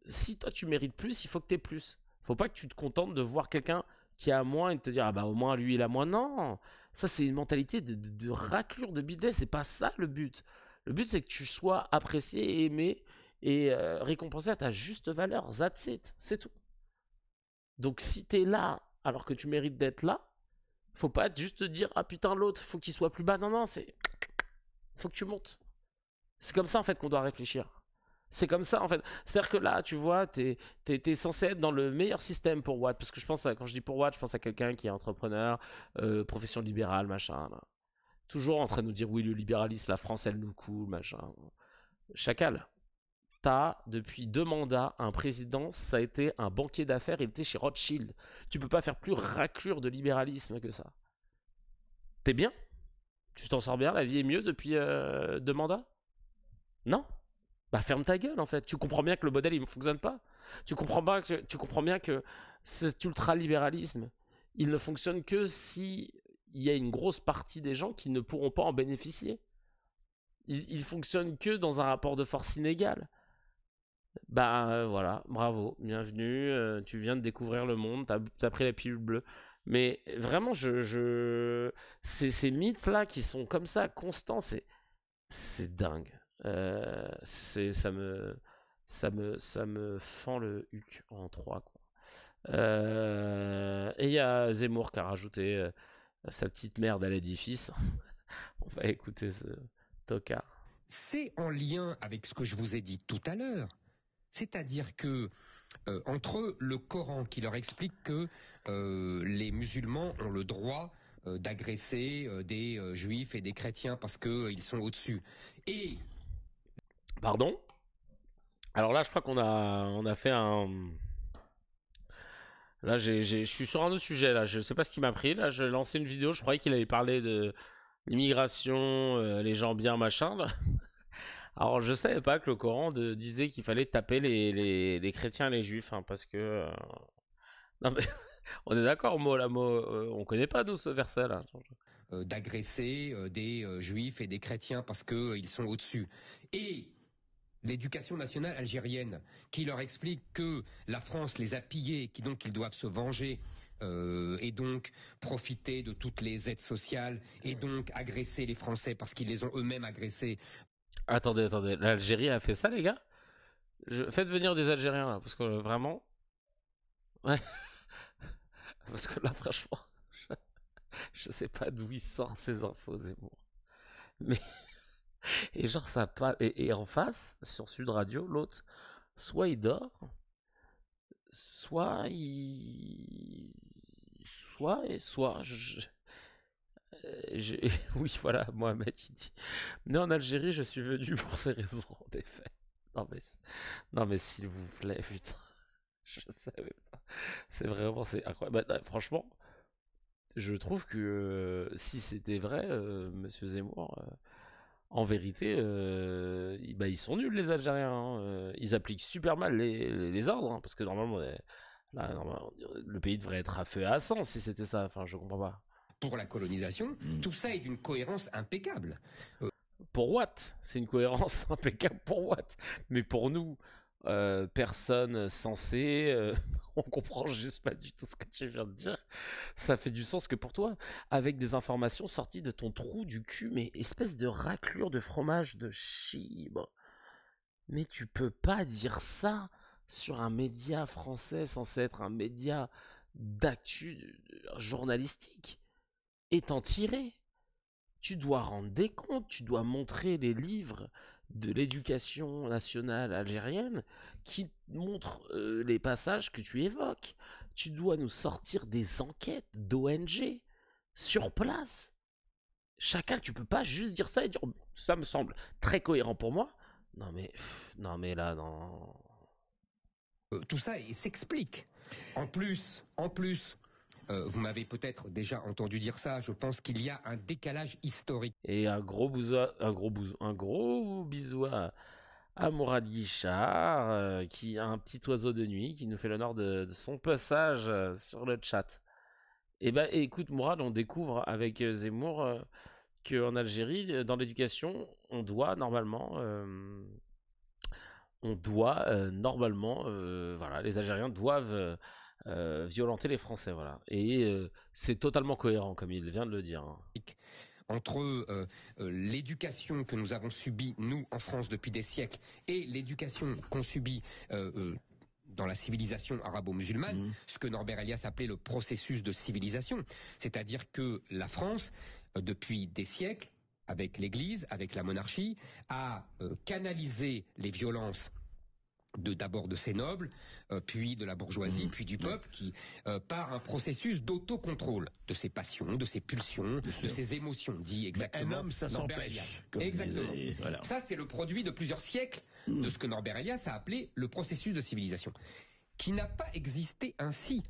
si toi tu mérites plus, il faut que tu aies plus. Faut pas que tu te contentes de voir quelqu'un qui a moins et de te dire ah bah au moins lui il a moins. Non, ça c'est une mentalité de raclure de bidet, c'est pas ça le but. Le but c'est que tu sois apprécié et aimé et récompensé à ta juste valeur. That's it, c'est tout. Donc si t'es là alors que tu mérites d'être là, faut pas juste te dire ah putain l'autre faut qu'il soit plus bas. Non, c'est faut que tu montes. C'est comme ça en fait qu'on doit réfléchir. C'est comme ça en fait. C'est-à-dire que là, tu vois, t'es censé être dans le meilleur système pour Watt. Parce que je pense, quand je dis pour Watt, je pense à quelqu'un qui est entrepreneur, profession libérale, machin. Là. Toujours en train de nous dire oui, le libéralisme, la France, elle nous coule, machin. Chacal. T'as, depuis 2 mandats, un président, ça a été un banquier d'affaires, il était chez Rothschild. Tu peux pas faire plus raclure de libéralisme que ça. T'es bien? Tu t'en sors bien? La vie est mieux depuis 2 mandats? Non? Bah ferme ta gueule en fait. Tu comprends bien que le modèle il ne fonctionne pas. Tu comprends bien que cet ultralibéralisme, il ne fonctionne que si il y a une grosse partie des gens qui ne pourront pas en bénéficier. Il fonctionne que dans un rapport de force inégal. Bah voilà, bravo, bienvenue. Tu viens de découvrir le monde, t'as pris la pilule bleue. Mais vraiment, ces mythes-là qui sont comme ça, constants, c'est dingue. Ça me fend le huc en 3 quoi. Et il y a Zemmour qui a rajouté sa petite merde à l'édifice. On va écouter ce tocard. C'est en lien avec ce que je vous ai dit tout à l'heure. C'est-à-dire que entre le Coran qui leur explique que les musulmans ont le droit d'agresser des juifs et des chrétiens parce qu'ils sont au-dessus. Et... Pardon ? Alors là, je crois qu'on a fait un... Là, je suis sur un autre sujet, là. Je sais pas ce qui m'a pris. Là, je lançais une vidéo. Je croyais qu'il allait parler de l'immigration, les gens bien, machin, là. Alors, je savais pas que le Coran disait qu'il fallait taper les chrétiens et les juifs, hein, parce que... Non, mais on est d'accord, mot à mot. On connaît pas, nous, ce verset-là. D'agresser des juifs et des chrétiens parce qu'ils sont au-dessus. Et... l'éducation nationale algérienne, qui leur explique que la France les a pillés, donc ils doivent se venger, et donc profiter de toutes les aides sociales, et donc agresser les Français parce qu'ils les ont eux-mêmes agressés. Attendez, l'Algérie a fait ça, les gars ? Faites venir des Algériens, là, parce que vraiment... Ouais. Parce que là, franchement, je sais pas d'où il sort ces infos, Zemmour. Mais... Et genre ça pas et en face sur Sud Radio, l'autre soit il dort, soit oui, voilà, Mohamed il dit mais en Algérie je suis venu pour ces raisons en effet. Non mais s'il vous plaît, putain, je savais pas. C'est incroyable. Bah, franchement, je trouve que si c'était vrai, monsieur Zemmour, en vérité, ils sont nuls, les Algériens. Hein. Ils appliquent super mal les ordres, hein, parce que normalement, le pays devrait être à feu et à sang si c'était ça. Enfin, je comprends pas. Pour la colonisation, tout ça est d'une cohérence impeccable. Pour what ? C'est une cohérence impeccable pour what ? Mais pour nous, personne sensée, on comprend juste pas du tout ce que tu viens de dire. Ça fait du sens que pour toi, avec des informations sorties de ton trou du cul, mais espèce de raclure de fromage de chibre. Mais tu peux pas dire ça sur un média français censé être un média d'actu journalistique et t'en tirer. Tu dois rendre des comptes, tu dois montrer les livres de l'éducation nationale algérienne qui montrent les passages que tu évoques. Tu dois nous sortir des enquêtes d'ONG sur place. Chacun, tu peux pas juste dire ça et dire ça me semble très cohérent pour moi. Non mais là, non. Tout ça s'explique. En plus, vous m'avez peut-être déjà entendu dire ça, je pense qu'il y a un décalage historique. Et un gros bisou à Mourad Guichard, qui a un petit oiseau de nuit, qui nous fait l'honneur de son passage sur le chat. Et bah écoute Mourad, on découvre avec Zemmour qu'en Algérie, dans l'éducation, on doit normalement, voilà, les Algériens doivent violenter les Français, voilà. Et c'est totalement cohérent, comme il vient de le dire. Hein. Entre l'éducation que nous avons subie, nous, en France, depuis des siècles, et l'éducation qu'on subit dans la civilisation arabo-musulmane, ce que Norbert Elias appelait le processus de civilisation. C'est-à-dire que la France, depuis des siècles, avec l'Église, avec la monarchie, a canalisé les violences d'abord de ses nobles, puis de la bourgeoisie, puis du peuple, qui par un processus d'autocontrôle de ses passions, de ses pulsions, de ses émotions, dit exactement. Mais un homme, ça s'empêche. Exactement. Voilà. Ça, c'est le produit de plusieurs siècles de ce que Norbert Elias a appelé le processus de civilisation, qui n'a pas existé ainsi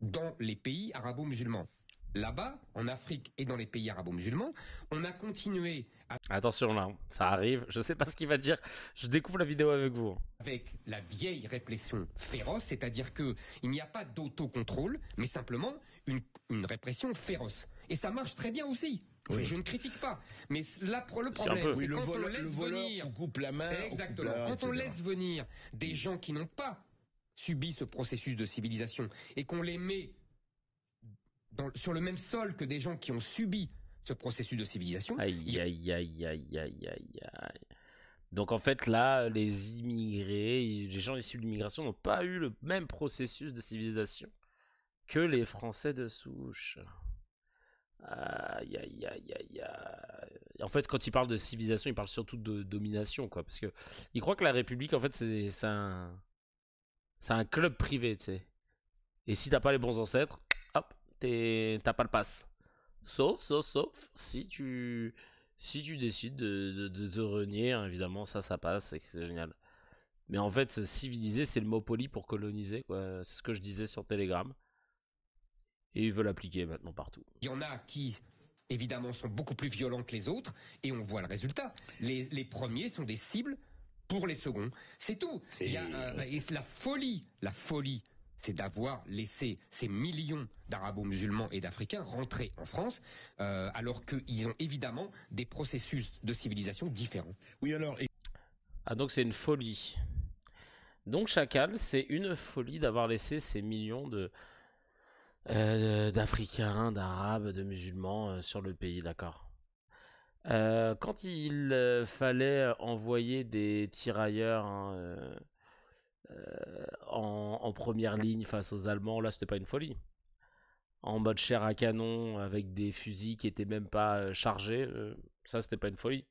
dans les pays arabo-musulmans. Là-bas, en Afrique et dans les pays arabo-musulmans, on a continué à... Attention là, ça arrive, je sais pas ce qu'il va dire, je découvre la vidéo avec vous. Avec la vieille répression féroce, c'est-à-dire qu'il n'y a pas d'autocontrôle, mais simplement une répression féroce. Et ça marche très bien aussi. Oui. Je ne critique pas. Mais là, le problème, c'est quand on laisse venir... on coupe la main, exactement. Quand on laisse venir des gens qui n'ont pas subi ce processus de civilisation et qu'on les met sur le même sol que des gens qui ont subi ce processus de civilisation. Aïe. Donc en fait là, les immigrés, les gens issus de l'immigration n'ont pas eu le même processus de civilisation que les Français de souche. Aïe, aïe, aïe, aïe, aïe. En fait, quand il parle de civilisation, il parle surtout de domination, quoi. Parce que il croit que la République, en fait, c'est un club privé, tu sais. Et si t'as pas les bons ancêtres, hop, t'as pas le pass. Sauf si tu décides de renier, hein, évidemment, ça passe, c'est génial. Mais en fait, civiliser, c'est le mot poli pour coloniser, quoi. C'est ce que je disais sur Telegram. Et ils veulent l'appliquer maintenant partout. Il y en a qui, évidemment, sont beaucoup plus violents que les autres, et on voit le résultat. Les premiers sont des cibles pour les seconds. C'est tout. Et la folie, c'est d'avoir laissé ces millions d'arabo-musulmans et d'Africains rentrer en France, alors qu'ils ont évidemment des processus de civilisation différents. Oui, alors... Ah, donc c'est une folie. Donc, Chacal, c'est une folie d'avoir laissé ces millions d'Africains, d'Arabes, de musulmans sur le pays, d'accord. Quand il fallait envoyer des tirailleurs en première ligne face aux Allemands, là c'était pas une folie. En mode chair à canon avec des fusils qui étaient même pas chargés, ça c'était pas une folie.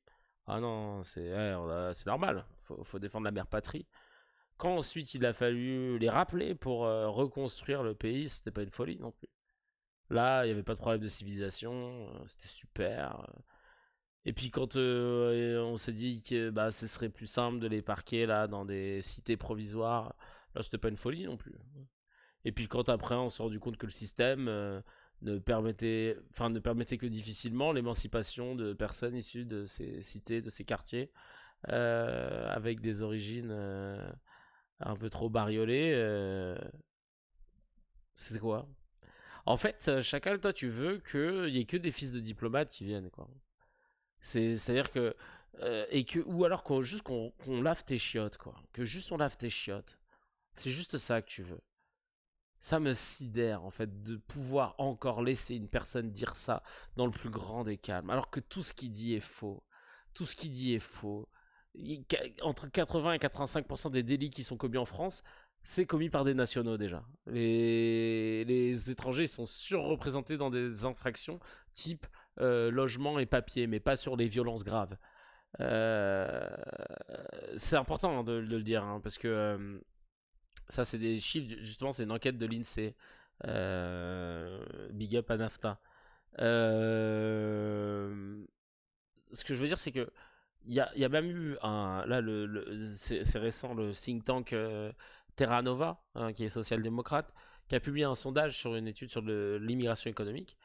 Ah non, c'est normal, faut défendre la mère patrie. Quand ensuite il a fallu les rappeler pour reconstruire le pays, c'était pas une folie non plus. Là, il n'y avait pas de problème de civilisation, c'était super. Et puis quand on s'est dit que ce serait plus simple de les parquer là dans des cités provisoires, là c'était pas une folie non plus. Et puis quand après on s'est rendu compte que le système ne permettait que difficilement l'émancipation de personnes issues de ces cités, de ces quartiers, avec des origines un peu trop bariolé, c'est quoi? En fait, Chacal, toi, tu veux qu'il y ait que des fils de diplomates qui viennent, quoi. C'est-à-dire que... ou alors qu'on lave tes chiottes, quoi. Que juste on lave tes chiottes. C'est juste ça que tu veux. Ça me sidère, en fait, de pouvoir encore laisser une personne dire ça dans le plus grand des calmes, alors que tout ce qu'il dit est faux. Tout ce qu'il dit est faux. Entre 80 et 85% des délits qui sont commis en France, c'est commis par des nationaux déjà. Les étrangers sont surreprésentés dans des infractions type logement et papier, mais pas sur les violences graves. C'est important de le dire, hein, parce que ça c'est des chiffres, justement c'est une enquête de l'INSEE. Big up à NAFTA. Ce que je veux dire c'est que il y a même eu c'est récent, le think tank Terra Nova, hein, qui est social-démocrate, qui a publié un sondage sur une étude sur l'immigration économique.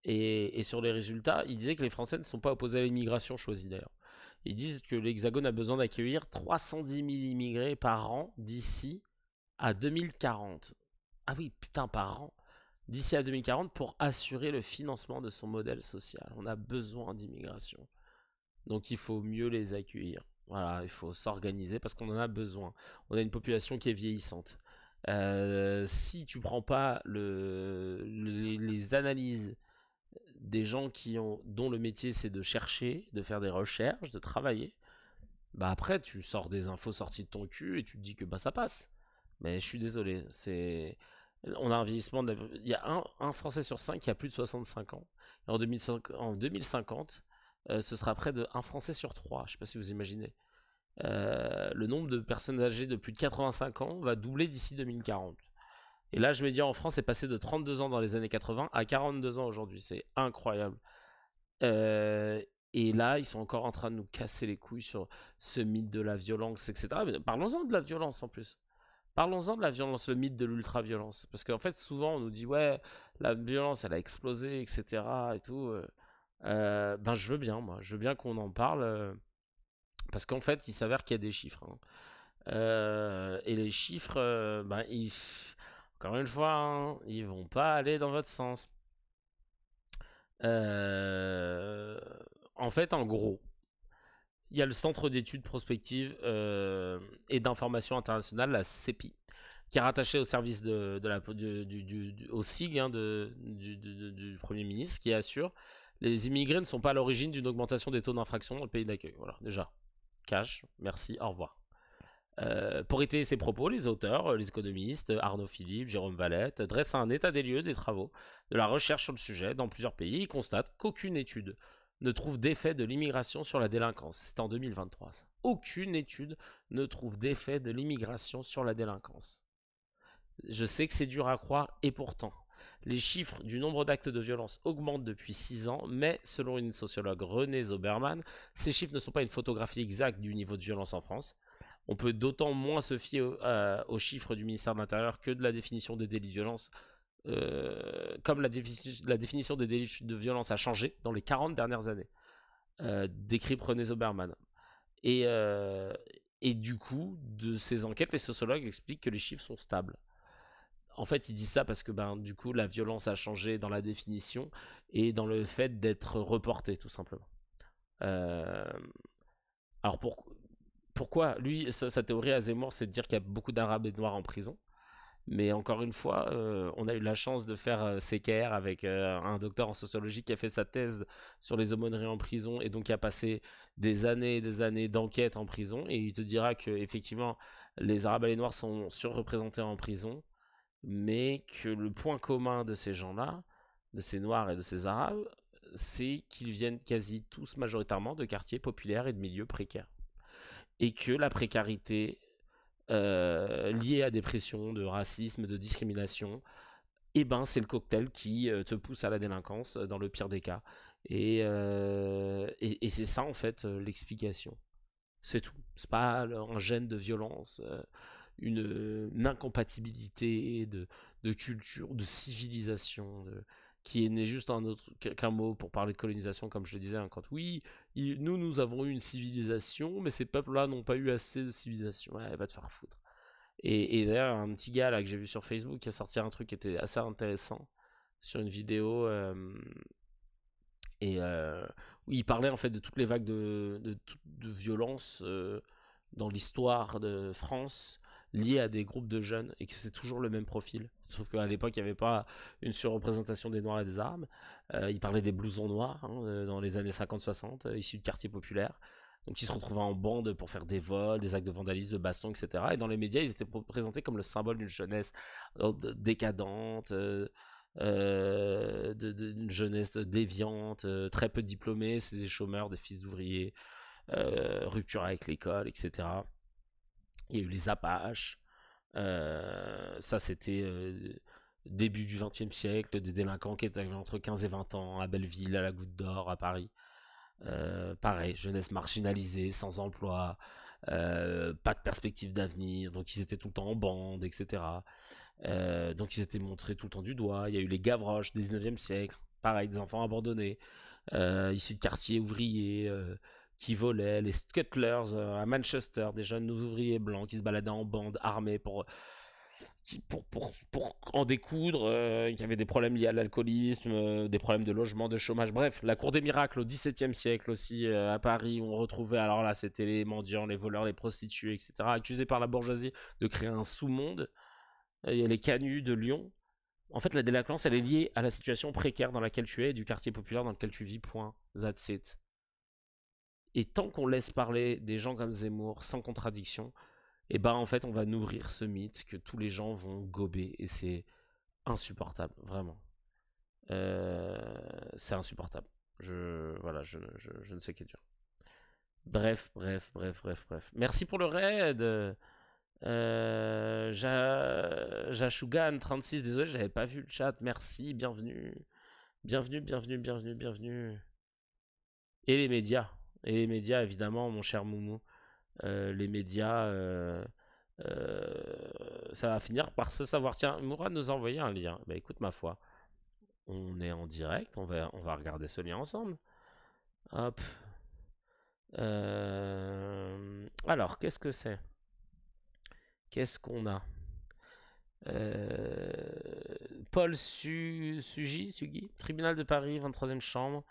Et sur les résultats, il disait que les Français ne sont pas opposés à l'immigration choisie d'ailleurs. Ils disent que l'Hexagone a besoin d'accueillir 310 000 immigrés par an d'ici à 2040. Ah oui, putain, par an. D'ici à 2040 pour assurer le financement de son modèle social. On a besoin d'immigration. Donc il faut mieux les accueillir. Voilà, il faut s'organiser parce qu'on en a besoin. On a une population qui est vieillissante. Si tu prends pas les analyses des gens dont le métier c'est de chercher, de faire des recherches, de travailler, après tu sors des infos sorties de ton cul et tu te dis que ça passe. Mais je suis désolé, on a un vieillissement il y a un Français sur 5 qui a plus de 65 ans. Et en 2050, ce sera près de 1 Français sur 3, je sais pas si vous imaginez. Le nombre de personnes âgées de plus de 85 ans va doubler d'ici 2040. Et l'âge médian en France est passé de 32 ans dans les années 80 à 42 ans aujourd'hui. C'est incroyable. Et là, ils sont encore en train de nous casser les couilles sur ce mythe de la violence, etc. Mais parlons-en de la violence en plus. Parlons-en de la violence, le mythe de l'ultra-violence. Parce qu'en fait, souvent, on nous dit, ouais, la violence, elle a explosé, etc. Et tout. Je veux bien, moi. Je veux bien qu'on en parle. Parce qu'en fait, il s'avère qu'il y a des chiffres. Hein. Et les chiffres, encore une fois, hein, ils vont pas aller dans votre sens. En fait, en gros, il y a le Centre d'études prospectives et d'information internationale, la CEPI, qui est rattaché au service au SIG, hein, du Premier ministre, qui assure les immigrés ne sont pas à l'origine d'une augmentation des taux d'infraction dans le pays d'accueil. Voilà, déjà. Cash, merci, au revoir. Pour étayer ces propos, les auteurs, les économistes, Arnaud Philippe, Jérôme Valette, dressent un état des lieux des travaux, de la recherche sur le sujet dans plusieurs pays. Ils constatent qu'aucune étude ne trouve d'effet de l'immigration sur la délinquance. C'est en 2023, ça. Aucune étude ne trouve d'effet de l'immigration sur la délinquance. Je sais que c'est dur à croire, et pourtant, les chiffres du nombre d'actes de violence augmentent depuis 6 ans, mais selon une sociologue Renée Zoberman, ces chiffres ne sont pas une photographie exacte du niveau de violence en France. On peut d'autant moins se fier aux chiffres du ministère de l'Intérieur que de la définition des délits de violence. Comme la définition des délits de violence a changé dans les 40 dernières années, décrit Renée Zoberman. Et du coup, de ces enquêtes, les sociologues expliquent que les chiffres sont stables. En fait, ils disent ça parce que du coup, la violence a changé dans la définition et dans le fait d'être reportée, tout simplement. Alors pourquoi lui, sa théorie à Zemmour, c'est de dire qu'il y a beaucoup d'Arabes et de Noirs en prison. Mais encore une fois, on a eu la chance de faire CKR avec un docteur en sociologie qui a fait sa thèse sur les aumôneries en prison et donc qui a passé des années et des années d'enquête en prison. Et il te dira que effectivement, les Arabes et les Noirs sont surreprésentés en prison, mais que le point commun de ces gens-là, de ces Noirs et de ces Arabes, c'est qu'ils viennent quasi tous majoritairement de quartiers populaires et de milieux précaires. Et que la précarité liée à des pressions de racisme, de discrimination, c'est le cocktail qui te pousse à la délinquance dans le pire des cas. Et c'est ça en fait l'explication. C'est tout. C'est pas un gène de violence, une incompatibilité de culture, de civilisation, qui est né juste qu'un mot pour parler de colonisation, comme je le disais, quand nous avons eu une civilisation, mais ces peuples-là n'ont pas eu assez de civilisation. Ouais, va te faire foutre. Et d'ailleurs, un petit gars là que j'ai vu sur Facebook qui a sorti un truc qui était assez intéressant sur une vidéo, où il parlait en fait de toutes les vagues de violence dans l'histoire de France, lié à des groupes de jeunes et que c'est toujours le même profil. Sauf qu'à l'époque, il n'y avait pas une surreprésentation des Noirs et des Arabes. Il parlait des blousons noirs dans les années 50-60, issus de quartiers populaires. Donc ils se retrouvaient en bande pour faire des vols, des actes de vandalisme, de baston, etc. Et dans les médias, ils étaient présentés comme le symbole d'une jeunesse décadente, d'une jeunesse déviante, très peu diplômée, c'est des chômeurs, des fils d'ouvriers, rupture avec l'école, etc. Il y a eu les Apaches, ça c'était début du XXe siècle, des délinquants qui étaient entre 15 et 20 ans à Belleville, à la Goutte d'Or, à Paris. Pareil, jeunesse marginalisée, sans emploi, pas de perspective d'avenir, donc ils étaient tout le temps en bande, etc. Donc ils étaient montrés tout le temps du doigt. Il y a eu les Gavroches du 19e siècle, pareil, des enfants abandonnés, issus de quartiers ouvriers, qui volaient, les Scuttlers à Manchester, des jeunes ouvriers blancs qui se baladaient en bande armés pour en découdre, qui avaient des problèmes liés à l'alcoolisme, des problèmes de logement, de chômage, bref, la cour des miracles au XVIIe siècle aussi, à Paris, où on retrouvait, alors là c'était les mendiants, les voleurs, les prostituées, etc., accusés par la bourgeoisie de créer un sous-monde. Il y a les canuts de Lyon. En fait, la délinquance, elle est liée à la situation précaire dans laquelle tu es, et du quartier populaire dans lequel tu vis, point, that's it. Et tant qu'on laisse parler des gens comme Zemmour sans contradiction, en fait, on va nourrir ce mythe que tous les gens vont gober. Et c'est insupportable, vraiment. C'est insupportable. Je ne sais que dire. Bref. Merci pour le raid. Jashugan36, désolé, j'avais pas vu le chat. Merci, bienvenue. Bienvenue. Et les médias. Évidemment, mon cher Moumou. Les médias, ça va finir par se savoir. Tiens, Mourad nous a envoyé un lien. Bah écoute, ma foi, on est en direct, on va regarder ce lien ensemble. Hop. Alors, qu'est-ce que c'est? Qu'est-ce qu'on a? Paul Sugi, tribunal de Paris, 23e chambre.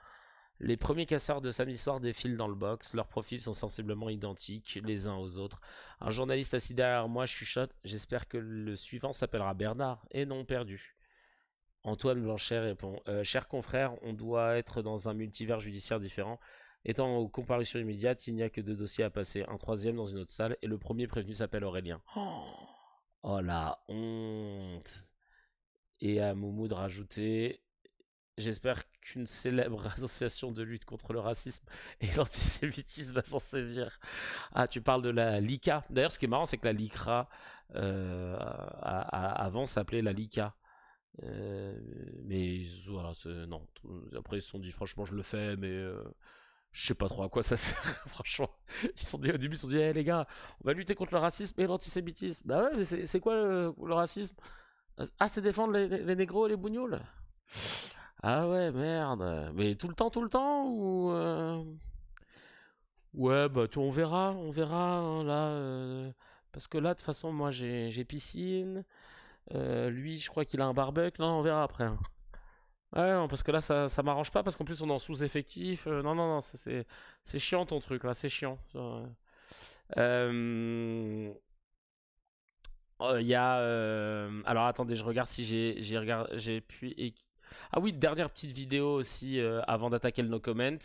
Les premiers casseurs de samedi soir défilent dans le box. Leurs profils sont sensiblement identiques les uns aux autres. Un journaliste assis derrière moi chuchote. J'espère que le suivant s'appellera Bernard et non perdu. Antoine Blanchet répond. Cher confrère, on doit être dans un multivers judiciaire différent. Étant aux comparutions immédiates, il n'y a que 2 dossiers à passer. Un troisième dans une autre salle. Et le premier prévenu s'appelle Aurélien. Oh la honte. Et à Moumoud rajouter... J'espère qu'une célèbre association de lutte contre le racisme et l'antisémitisme va s'en saisir. Ah, tu parles de la LICA. D'ailleurs, ce qui est marrant, c'est que la LICRA, avant, s'appelait la LICA. Mais voilà, non. Après, ils se sont dit, franchement, je le fais, mais je sais pas trop à quoi ça sert. Franchement, au début, ils se sont dit, hey, les gars, on va lutter contre le racisme et l'antisémitisme. Bah ouais, c'est quoi le racisme? Ah, c'est défendre les négros et les bougnoules. Ah ouais, merde. Mais tout le temps ou Ouais, bah on verra, hein, là. Parce que là, de toute façon, moi, j'ai piscine. Lui, je crois qu'il a un barbecue. Non, on verra après. Hein. Ouais, non, parce que là, ça m'arrange pas, parce qu'en plus, on est en sous-effectif. Non, c'est chiant ton truc, là, c'est chiant. Il y a... Alors, attendez, je regarde si j'ai pu... Ah oui, dernière petite vidéo aussi avant d'attaquer le no comment.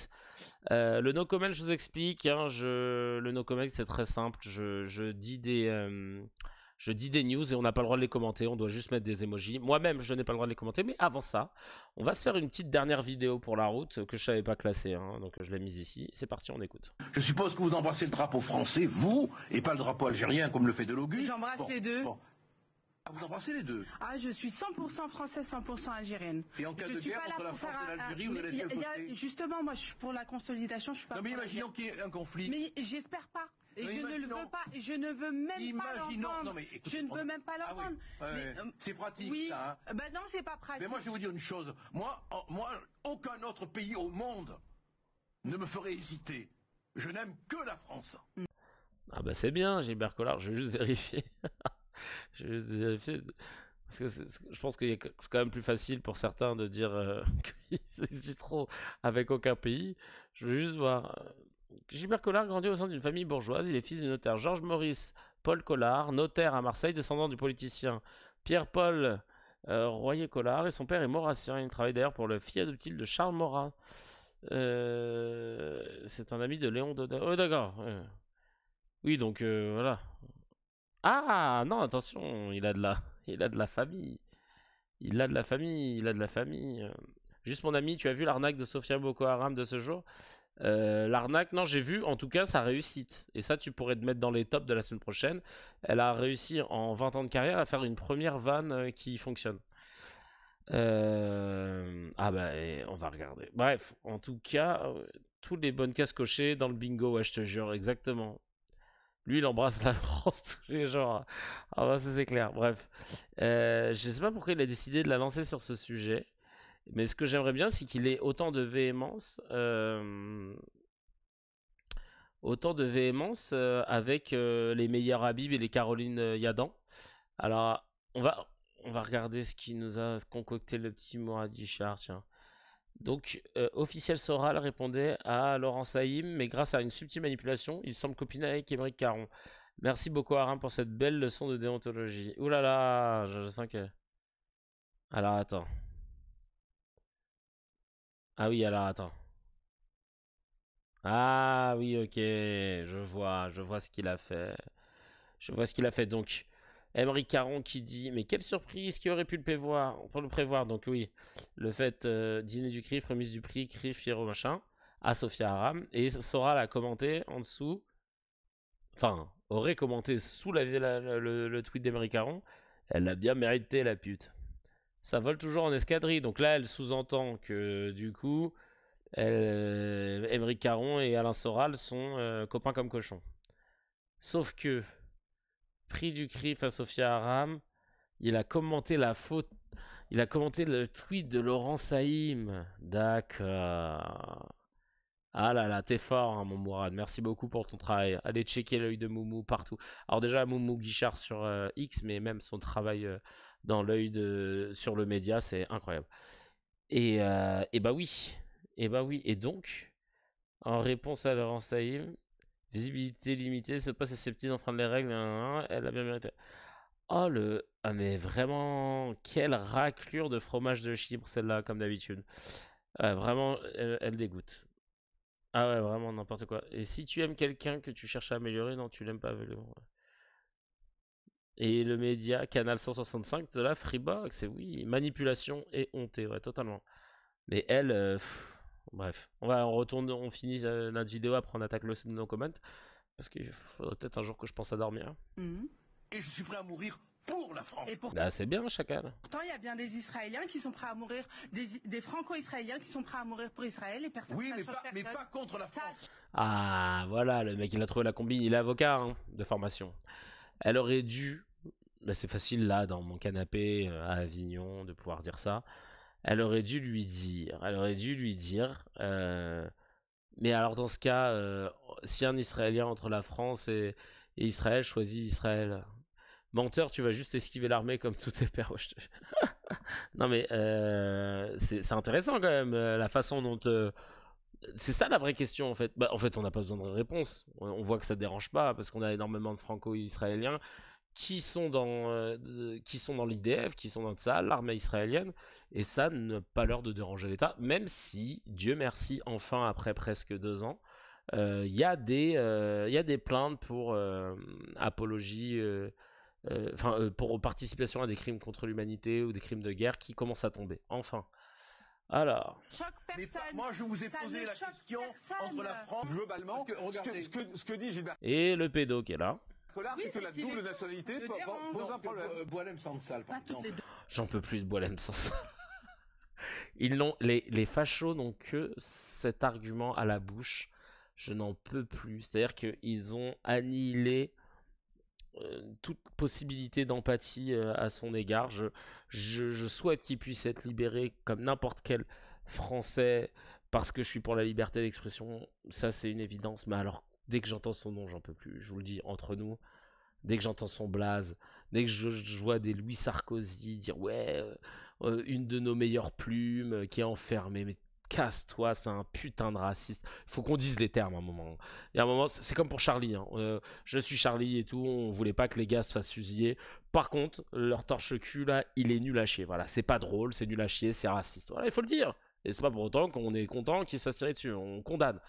Le no comment, je vous explique. Hein, le no comment, c'est très simple. Je dis des news et on n'a pas le droit de les commenter. On doit juste mettre des emojis. Moi-même, je n'ai pas le droit de les commenter. Mais avant ça, on va se faire une petite dernière vidéo pour la route que je savais pas classer. Hein, donc je l'ai mise ici. C'est parti, on écoute. Je suppose que vous embrassez le drapeau français, vous, et pas le drapeau algérien comme le fait Delogu. J'embrasse les deux. Bon. Ah, vous embrassez les deux? Ah, je suis 100% française, 100% algérienne. Et en cas de guerre entre la France et l'Algérie, vous allez quel côté? Justement, moi, pour la consolidation, je suis pas... Non, mais imaginons qu'il y ait un conflit. Mais j'espère pas. Et je ne le veux pas. Et je ne veux même pas l'entendre. Non, mais écoutez, je ne veux même pas l'entendre. Ah oui. C'est pratique, oui. ça. Hein. Ben non, c'est pas pratique. Mais moi, je vais vous dire une chose. Moi, aucun autre pays au monde ne me ferait hésiter. Je n'aime que la France. Ah bah c'est bien, Gilbert Collard. Je vais juste vérifier. Je vais vérifier. Parce que je pense que c'est quand même plus facile pour certains de dire qu'ils hésiteront avec aucun pays. Je vais juste voir. Gilbert Collard grandit au sein d'une famille bourgeoise. Il est fils du notaire Georges Maurice Paul Collard, notaire à Marseille, descendant du politicien Pierre-Paul Royer-Collard. Et son père est maurassien. Il travaille d'ailleurs pour le fils adoptif de Charles Maurras. C'est un ami de Léon Daudet. Oh d'accord. Oui, donc voilà. Ah non, attention, il a de la famille. Il a de la famille. Juste mon ami, tu as vu l'arnaque de Sofia Boko Haram de ce jour? L'arnaque, non, j'ai vu en tout cas sa réussite. Et ça, tu pourrais te mettre dans les tops de la semaine prochaine. Elle a réussi en 20 ans de carrière à faire une première vanne qui fonctionne. Ah bah, on va regarder. Bref, en tout cas, tous les bonnes cases cochées dans le bingo, ouais, je te jure, exactement. Lui, il embrasse la France tous les jours. Ah bah, ça c'est clair. Bref. Je sais pas pourquoi il a décidé de la lancer sur ce sujet. Mais ce que j'aimerais bien, c'est qu'il ait autant de véhémence. Avec les meilleurs Habib et les Caroline Yadan. Alors, on va regarder ce qui nous a concocté le petit Mourad Guichard, tiens. Donc, officiel Soral répondait à Laurent Saïm, mais grâce à une subtile manipulation, il semble copiner avec Émeric Caron. Merci Boko Haram pour cette belle leçon de déontologie. Ouh là là, je sens que... Alors, attends. Ah oui, alors, attends. Ah oui, ok, je vois ce qu'il a fait. Donc, Émeric Caron qui dit, mais quelle surprise, qui aurait pu le prévoir? On peut le prévoir, donc oui. Le fait, dîner du CRIF, remise du prix, CRIF, Fiero, machin, à Sophia Aram. Et Soral a commenté en dessous, enfin, aurait commenté sous le tweet d'Émeric Caron, elle l'a bien mérité, la pute. Ça vole toujours en escadrille, donc là, elle sous-entend que, du coup, Émeric Caron et Alain Soral sont copains comme cochons. Sauf que, prix du CRIF à Sophia Aram, il a commenté la faute. Il a commenté le tweet de Laurent Saïm. D'accord. Ah là là, t'es fort, hein, mon Mourad. Merci beaucoup pour ton travail. Allez checker l'œil de Moumou partout. Alors déjà, Moumou Guichard sur X, mais même son travail dans l'œil sur le média, c'est incroyable. Et bah oui. Et donc, en réponse à Laurent Saïm, visibilité limitée, ce poste est susceptible d'enfreindre les règles. Elle a bien mérité. Oh mais vraiment, quelle raclure de fromage de Chypre celle-là, comme d'habitude. Vraiment, elle dégoûte. Ah ouais, vraiment n'importe quoi. Et si tu aimes quelqu'un que tu cherches à améliorer, non, tu l'aimes pas. Et le média, Canal 165, de la Freebox, c'est oui, manipulation et honté, ouais, totalement. Mais elle, bref, on retourne, on finit notre vidéo, après on attaque le no comment, parce qu'il faudrait peut-être un jour que je pense à dormir. Et je suis prêt à mourir pour la France. Bah, c'est bien, chacal. Pourtant, il y a bien des Israéliens qui sont prêts à mourir, des Franco-Israéliens qui sont prêts à mourir pour Israël et personne. Oui, mais pas contre la France. Ah, voilà, le mec, il a trouvé la combine, il est avocat hein, de formation. Elle aurait dû, bah, c'est facile là, dans mon canapé à Avignon, de pouvoir dire ça. Elle aurait dû lui dire, mais alors dans ce cas, si un Israélien entre la France et Israël choisit Israël, menteur, tu vas juste esquiver l'armée comme tous tes pères. Non mais c'est intéressant quand même la façon dont c'est ça la vraie question en fait. Bah, en fait on n'a pas besoin de réponse. On voit que ça ne dérange pas parce qu'on a énormément de franco-israéliens qui sont dans l'IDF, qui sont dans ça, l'armée israélienne, et ça n'a pas l'air de déranger l'État, même si, Dieu merci, enfin, après presque 2 ans, il y a des plaintes pour apologie, pour participation à des crimes contre l'humanité ou des crimes de guerre qui commencent à tomber, enfin. Alors. Moi, je vous ai posé la question entre la France, globalement, ce que dit Gilbert. Et le pédo qui est là. C'est que la double nationalité pose un problème. Boualem Sansal, par exemple. J'en peux plus de Boualem Sansal. Les fachos n'ont que cet argument à la bouche. Je n'en peux plus. C'est-à-dire qu'ils ont annihilé toute possibilité d'empathie à son égard. Je souhaite qu'il puisse être libéré comme n'importe quel Français parce que je suis pour la liberté d'expression. Ça, c'est une évidence. Mais alors, dès que j'entends son nom, j'en peux plus. Je vous le dis, entre nous. Dès que j'entends son blaze, dès que je vois des Louis Sarkozy dire ouais, une de nos meilleures plumes qui est enfermée, mais casse-toi, c'est un putain de raciste. Il faut qu'on dise les termes à un moment. Il y a un moment, c'est comme pour Charlie. Hein. Je suis Charlie et tout, on voulait pas que les gars se fassent fusiller. Par contre, leur torche-cul là, il est nul à chier. Voilà, c'est pas drôle, c'est nul à chier, c'est raciste. Voilà, il faut le dire. Et c'est pas pour autant qu'on est content qu'il se fasse tirer dessus. On condamne.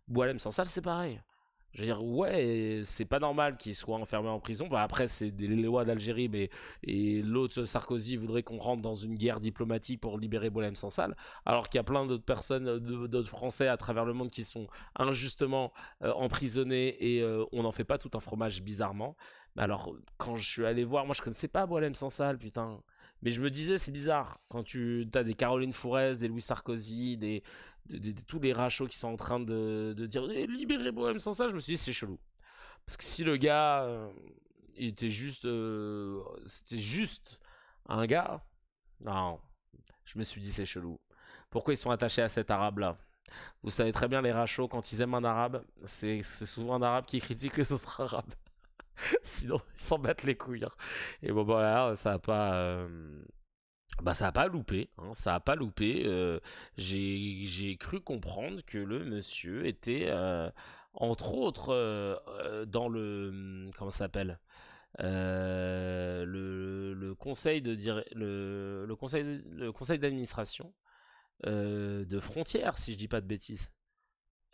Boualem Sansal, c'est pareil. Je veux dire, ouais, c'est pas normal qu'il soit enfermé en prison. Bah, après, c'est des lois d'Algérie, et l'autre Sarkozy voudrait qu'on rentre dans une guerre diplomatique pour libérer Boualem Sansal, alors qu'il y a plein d'autres personnes, d'autres Français à travers le monde qui sont injustement emprisonnés et on n'en fait pas tout un fromage bizarrement. Mais alors, quand je suis allé voir, moi je connaissais pas Boualem Sansal, putain. Mais je me disais, c'est bizarre. Quand tu as des Caroline Fourez, des Louis Sarkozy, tous les rachos qui sont en train de dire libérez Boualem Sansal, je me suis dit c'est chelou. Parce que si le gars il était juste c'était juste un gars, non, je me suis dit c'est chelou. Pourquoi ils sont attachés à cet arabe là? Vous savez très bien, les rachos, quand ils aiment un arabe, c'est souvent un arabe qui critique les autres arabes. Sinon ils s'en battent les couilles hein. Et bon bah là ça a pas bah ça a pas loupé, hein, ça a pas loupé. J'ai cru comprendre que le monsieur était, entre autres, dans le comment ça s'appelle, le conseil le conseil d'administration de Frontières, si je dis pas de bêtises.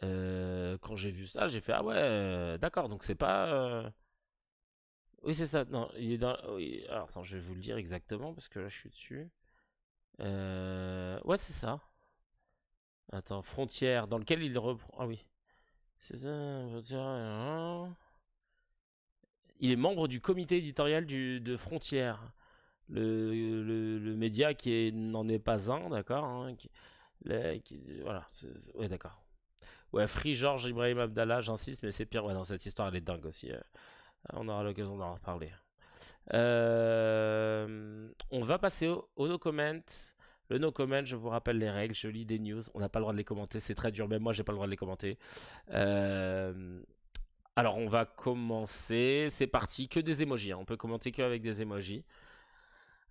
Quand j'ai vu ça, j'ai fait ah ouais, d'accord, donc c'est pas. Oui, c'est ça. Non, il est dans. Oui, alors, attends, je vais vous le dire exactement parce que là, je suis dessus. Ouais, c'est ça. Attends, Frontières, dans lequel il reprend. Ah oui. C'est ça. Il est membre du comité éditorial de Frontières. Le média qui n'en est pas un, d'accord hein, voilà. Ouais, d'accord. Ouais, Free Georges Ibrahim Abdallah, j'insiste, mais c'est pire. Ouais, non, cette histoire, elle est dingue aussi. On aura l'occasion d'en reparler. On va passer au no comment. Le no comment, je vous rappelle les règles. Je lis des news. On n'a pas le droit de les commenter. C'est très dur. Même moi, j'ai pas le droit de les commenter. Alors, on va commencer. C'est parti. Que des emojis. Hein. On peut commenter qu'avec des emojis.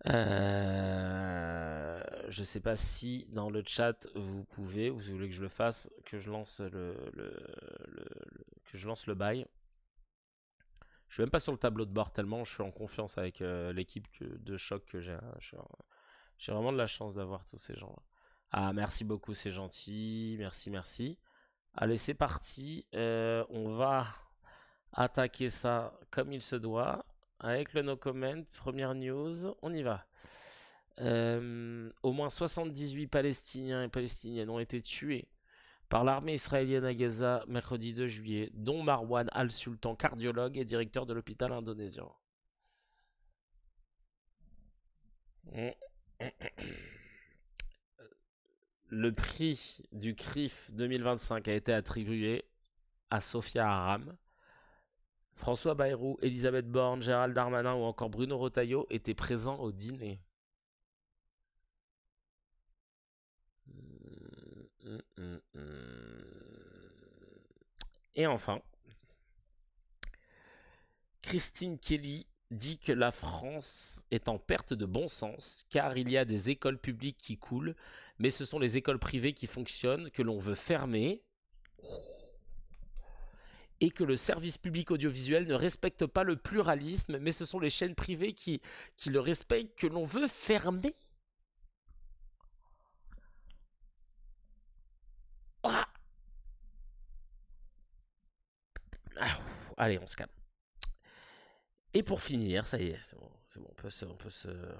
Je sais pas si dans le chat vous pouvez. Vous voulez que je le fasse, que je lance que je lance le bail. Je suis même pas sur le tableau de bord tellement je suis en confiance avec l'équipe de choc que j'ai. J'ai vraiment de la chance d'avoir tous ces gens-là. Ah, merci beaucoup, c'est gentil. Merci, merci. Allez, c'est parti. On va attaquer ça comme il se doit. Avec le no comment, première news, on y va. Au moins 78 Palestiniens et Palestiniennes ont été tués par l'armée israélienne à Gaza mercredi 2 juillet, dont Marwan Al-Sultan, cardiologue et directeur de l'hôpital indonésien. Le prix du CRIF 2025 a été attribué à Sophia Aram. François Bayrou, Elisabeth Borne, Gérald Darmanin ou encore Bruno Retailleau étaient présents au dîner. Et enfin, Christine Kelly dit que la France est en perte de bon sens car il y a des écoles publiques qui coulent, mais ce sont les écoles privées qui fonctionnent que l'on veut fermer et que le service public audiovisuel ne respecte pas le pluralisme, mais ce sont les chaînes privées qui le respectent que l'on veut fermer. Allez, on se calme. Et pour finir, ça y est, c'est bon, on peut se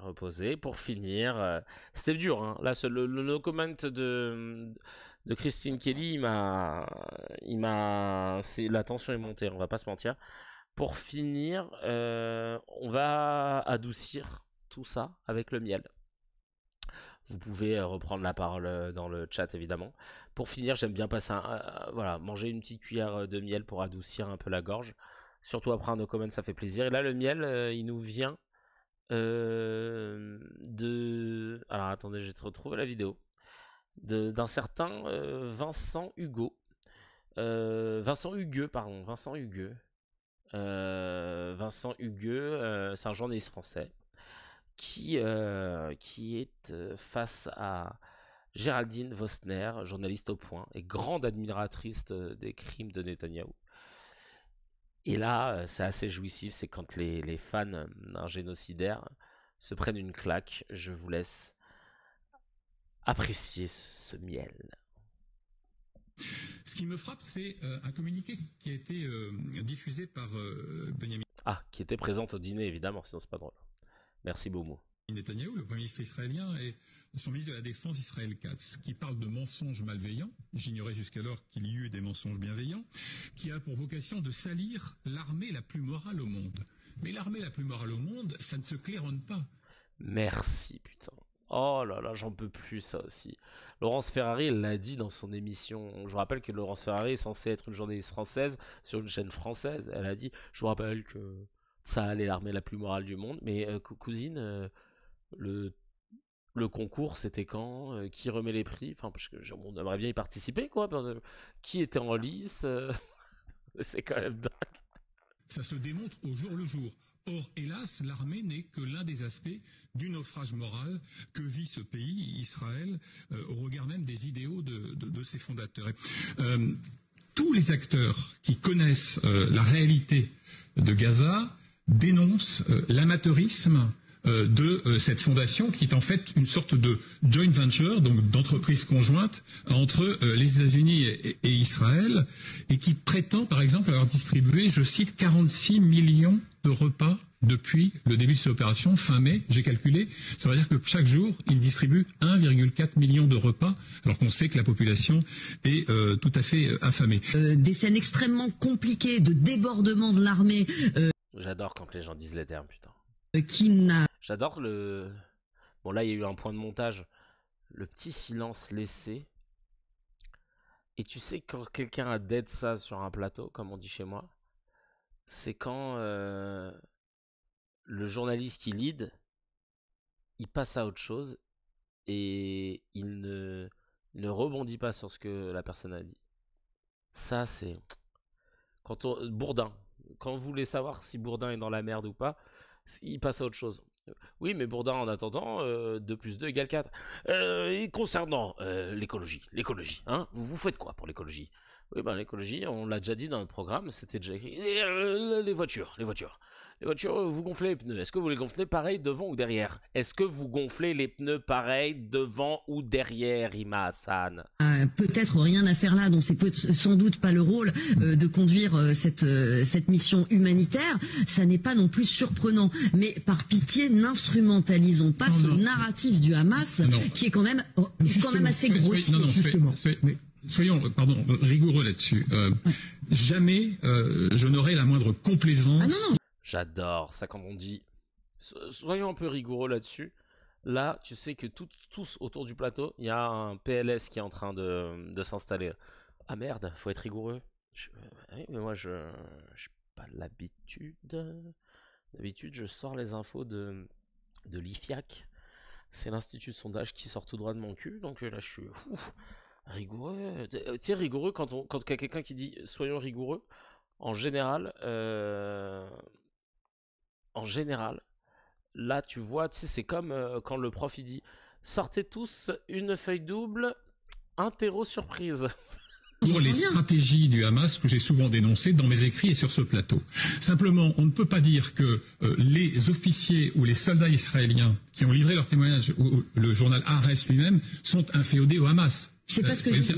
reposer. Pour finir, c'était dur, hein. Là, le no comment de Christine Kelly, la tension est montée, on va pas se mentir. Pour finir, on va adoucir tout ça avec le miel. Vous pouvez reprendre la parole dans le chat, évidemment. Pour finir, j'aime bien passer manger une petite cuillère de miel pour adoucir un peu la gorge. Surtout après un no comment, ça fait plaisir. Et là, le miel, il nous vient Alors, attendez, je vais te retrouver la vidéo. D'un certain Vincent Hugueux. Vincent Hugueux, c'est un journaliste français qui est face à Géraldine Vosner, journaliste au Point et grande admiratrice des crimes de Netanyahou. Et là, c'est assez jouissif, c'est quand les fans d'un génocidaire se prennent une claque. Je vous laisse apprécier ce miel. Ce qui me frappe, c'est un communiqué qui a été diffusé par Benjamin. Ah, qui était présente au dîner, évidemment, sinon c'est pas drôle. Merci Boumou. Netanyahou, le Premier ministre israélien, et son ministre de la Défense, Israël Katz, qui parle de mensonges malveillants, j'ignorais jusqu'alors qu'il y eut des mensonges bienveillants, qui a pour vocation de salir l'armée la plus morale au monde. Mais l'armée la plus morale au monde, ça ne se claironne pas. Merci, putain. Oh là là, j'en peux plus, ça aussi. Laurence Ferrari, elle l'a dit dans son émission. Je vous rappelle que Laurence Ferrari est censée être une journaliste française sur une chaîne française. Elle a dit, je vous rappelle que ça est l'armée la plus morale du monde. Mais cousine, le concours, c'était quand qui remet les prix? Enfin, parce que on aimerait bien y participer, quoi. Qui était en lice c'est quand même dingue. Ça se démontre au jour le jour. Or, hélas, l'armée n'est que l'un des aspects du naufrage moral que vit ce pays, Israël, au regard même des idéaux de ses fondateurs. Tous les acteurs qui connaissent la réalité de Gaza dénoncent l'amateurisme de cette fondation qui est en fait une sorte de joint venture, donc d'entreprise conjointe entre les États-Unis et Israël, et qui prétend par exemple avoir distribué, je cite, 46 millions de repas depuis le début de cette opération, fin mai, j'ai calculé. Ça veut dire que chaque jour, il distribue 1,4 million de repas, alors qu'on sait que la population est tout à fait affamée. Des scènes extrêmement compliquées de débordement de l'armée. J'adore quand les gens disent les termes, putain. J'adore Bon, là, il y a eu un point de montage. Le petit silence laissé. Et tu sais, quand quelqu'un a dead ça sur un plateau, comme on dit chez moi, c'est quand le journaliste qui lead, il passe à autre chose et il ne rebondit pas sur ce que la personne a dit. Ça, c'est... Bourdin. Quand vous voulez savoir si Bourdin est dans la merde ou pas, il passe à autre chose. Oui, mais Bourdin, en attendant, 2 + 2 = 4. Et concernant l'écologie, hein, vous faites quoi pour l'écologie? Oui, ben l'écologie, on l'a déjà dit dans notre programme, c'était déjà écrit. Les voitures, vous gonflez les pneus. Est-ce que vous les gonflez pareil devant ou derrière? Est-ce que vous gonflez les pneus pareil devant ou derrière, Ima Hassan? peut-être rien à faire là, dont c'est sans doute pas le rôle de conduire cette mission humanitaire, ça n'est pas non plus surprenant. Mais par pitié, n'instrumentalisons pas ce narratif du Hamas qui est quand même assez grossier. Justement. Soyons rigoureux là-dessus. Jamais je n'aurai la moindre complaisance. J'adore ça quand on dit. Soyons un peu rigoureux là-dessus. Là, tu sais que tous autour du plateau, il y a un PLS qui est en train de s'installer. Ah merde, faut être rigoureux. Oui, mais moi, je n'ai pas l'habitude. D'habitude, je sors les infos de l'IFIAC. C'est l'institut de sondage qui sort tout droit de mon cul. Donc là, je suis rigoureux. Tu sais, rigoureux, quand il y a quelqu'un qui dit soyons rigoureux, en général, là, tu vois, tu sais, c'est comme quand le prof il dit sortez tous une feuille double, interro surprise. Pour les stratégies du Hamas que j'ai souvent dénoncées dans mes écrits et sur ce plateau. Simplement, on ne peut pas dire que les officiers ou les soldats israéliens qui ont livré leur témoignage, ou le journal Haaretz lui-même, sont inféodés au Hamas. C'est pas ce que je dis.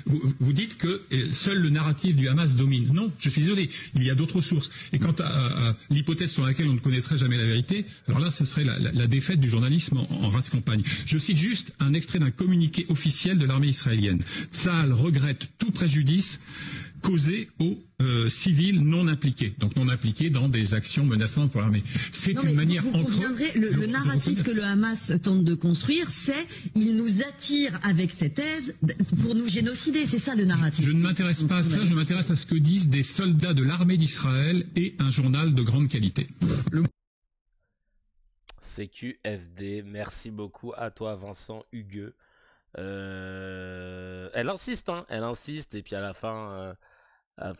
Vous dites que seul le narratif du Hamas domine. Non, je suis désolé, il y a d'autres sources. Et quant à l'hypothèse sur laquelle on ne connaîtrait jamais la vérité, alors là, ce serait la défaite du journalisme en race campagne. Je cite juste un extrait d'un communiqué officiel de l'armée israélienne. Tsahal regrette tout préjudice causé aux civils non impliqués, donc non impliqués dans des actions menaçantes pour l'armée. C'est une manière vous conviendrez, le narratif que le Hamas tente de construire, c'est il nous attire avec cette thèse pour nous génocider, c'est ça le narratif. Je ne m'intéresse pas à ça, je m'intéresse à ce que disent des soldats de l'armée d'Israël et un journal de grande qualité. CQFD, merci beaucoup à toi Vincent Hugueux. Elle insiste, et puis à la fin,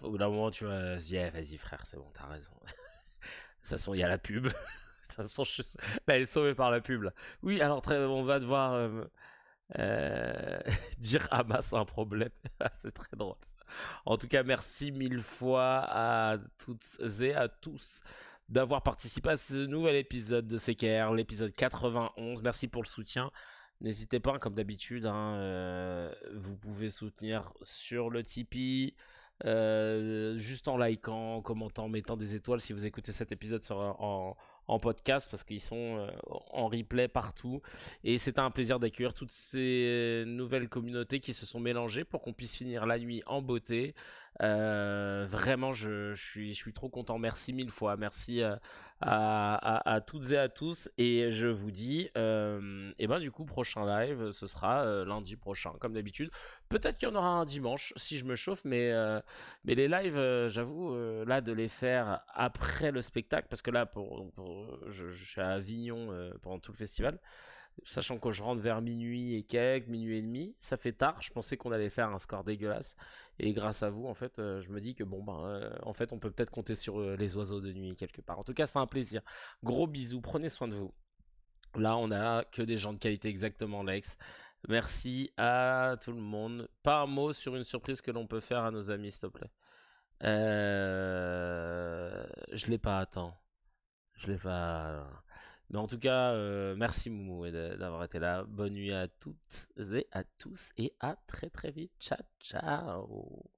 au bout d'un moment, tu vois, dis, vas-y frère, c'est bon, t'as raison. De toute façon, il y a la pub. De toute façon, là, elle est sauvée par la pub. Là. Oui, alors on va devoir dire Hamas un problème. C'est très drôle. Ça. En tout cas, merci mille fois à toutes et à tous d'avoir participé à ce nouvel épisode de CKR, l'épisode 91. Merci pour le soutien. N'hésitez pas, comme d'habitude, vous pouvez soutenir sur le Tipeee, juste en likant, en commentant, en mettant des étoiles si vous écoutez cet épisode en podcast, parce qu'ils sont en replay partout. Et c'est un plaisir d'accueillir toutes ces nouvelles communautés qui se sont mélangées pour qu'on puisse finir la nuit en beauté. Vraiment, je suis trop content. Merci mille fois. Merci à toutes et à tous. Et je vous dis, et ben du coup, prochain live, ce sera lundi prochain, comme d'habitude. Peut-être qu'il y en aura un dimanche si je me chauffe, mais les lives, j'avoue, là de les faire après le spectacle, parce que là, je suis à Avignon pendant tout le festival. Sachant que je rentre vers minuit et quelques, minuit et demi, ça fait tard. Je pensais qu'on allait faire un score dégueulasse. Et grâce à vous, en fait, je me dis que en fait, on peut peut-être compter sur les oiseaux de nuit quelque part. En tout cas, c'est un plaisir. Gros bisous, prenez soin de vous. Là, on a que des gens de qualité, exactement, Lex. Merci à tout le monde. Pas un mot sur une surprise que l'on peut faire à nos amis, s'il te plaît. Je l'ai pas, attends. Je l'ai pas. Mais en tout cas, merci Moumou d'avoir été là. Bonne nuit à toutes et à tous et à très très vite. Ciao, ciao.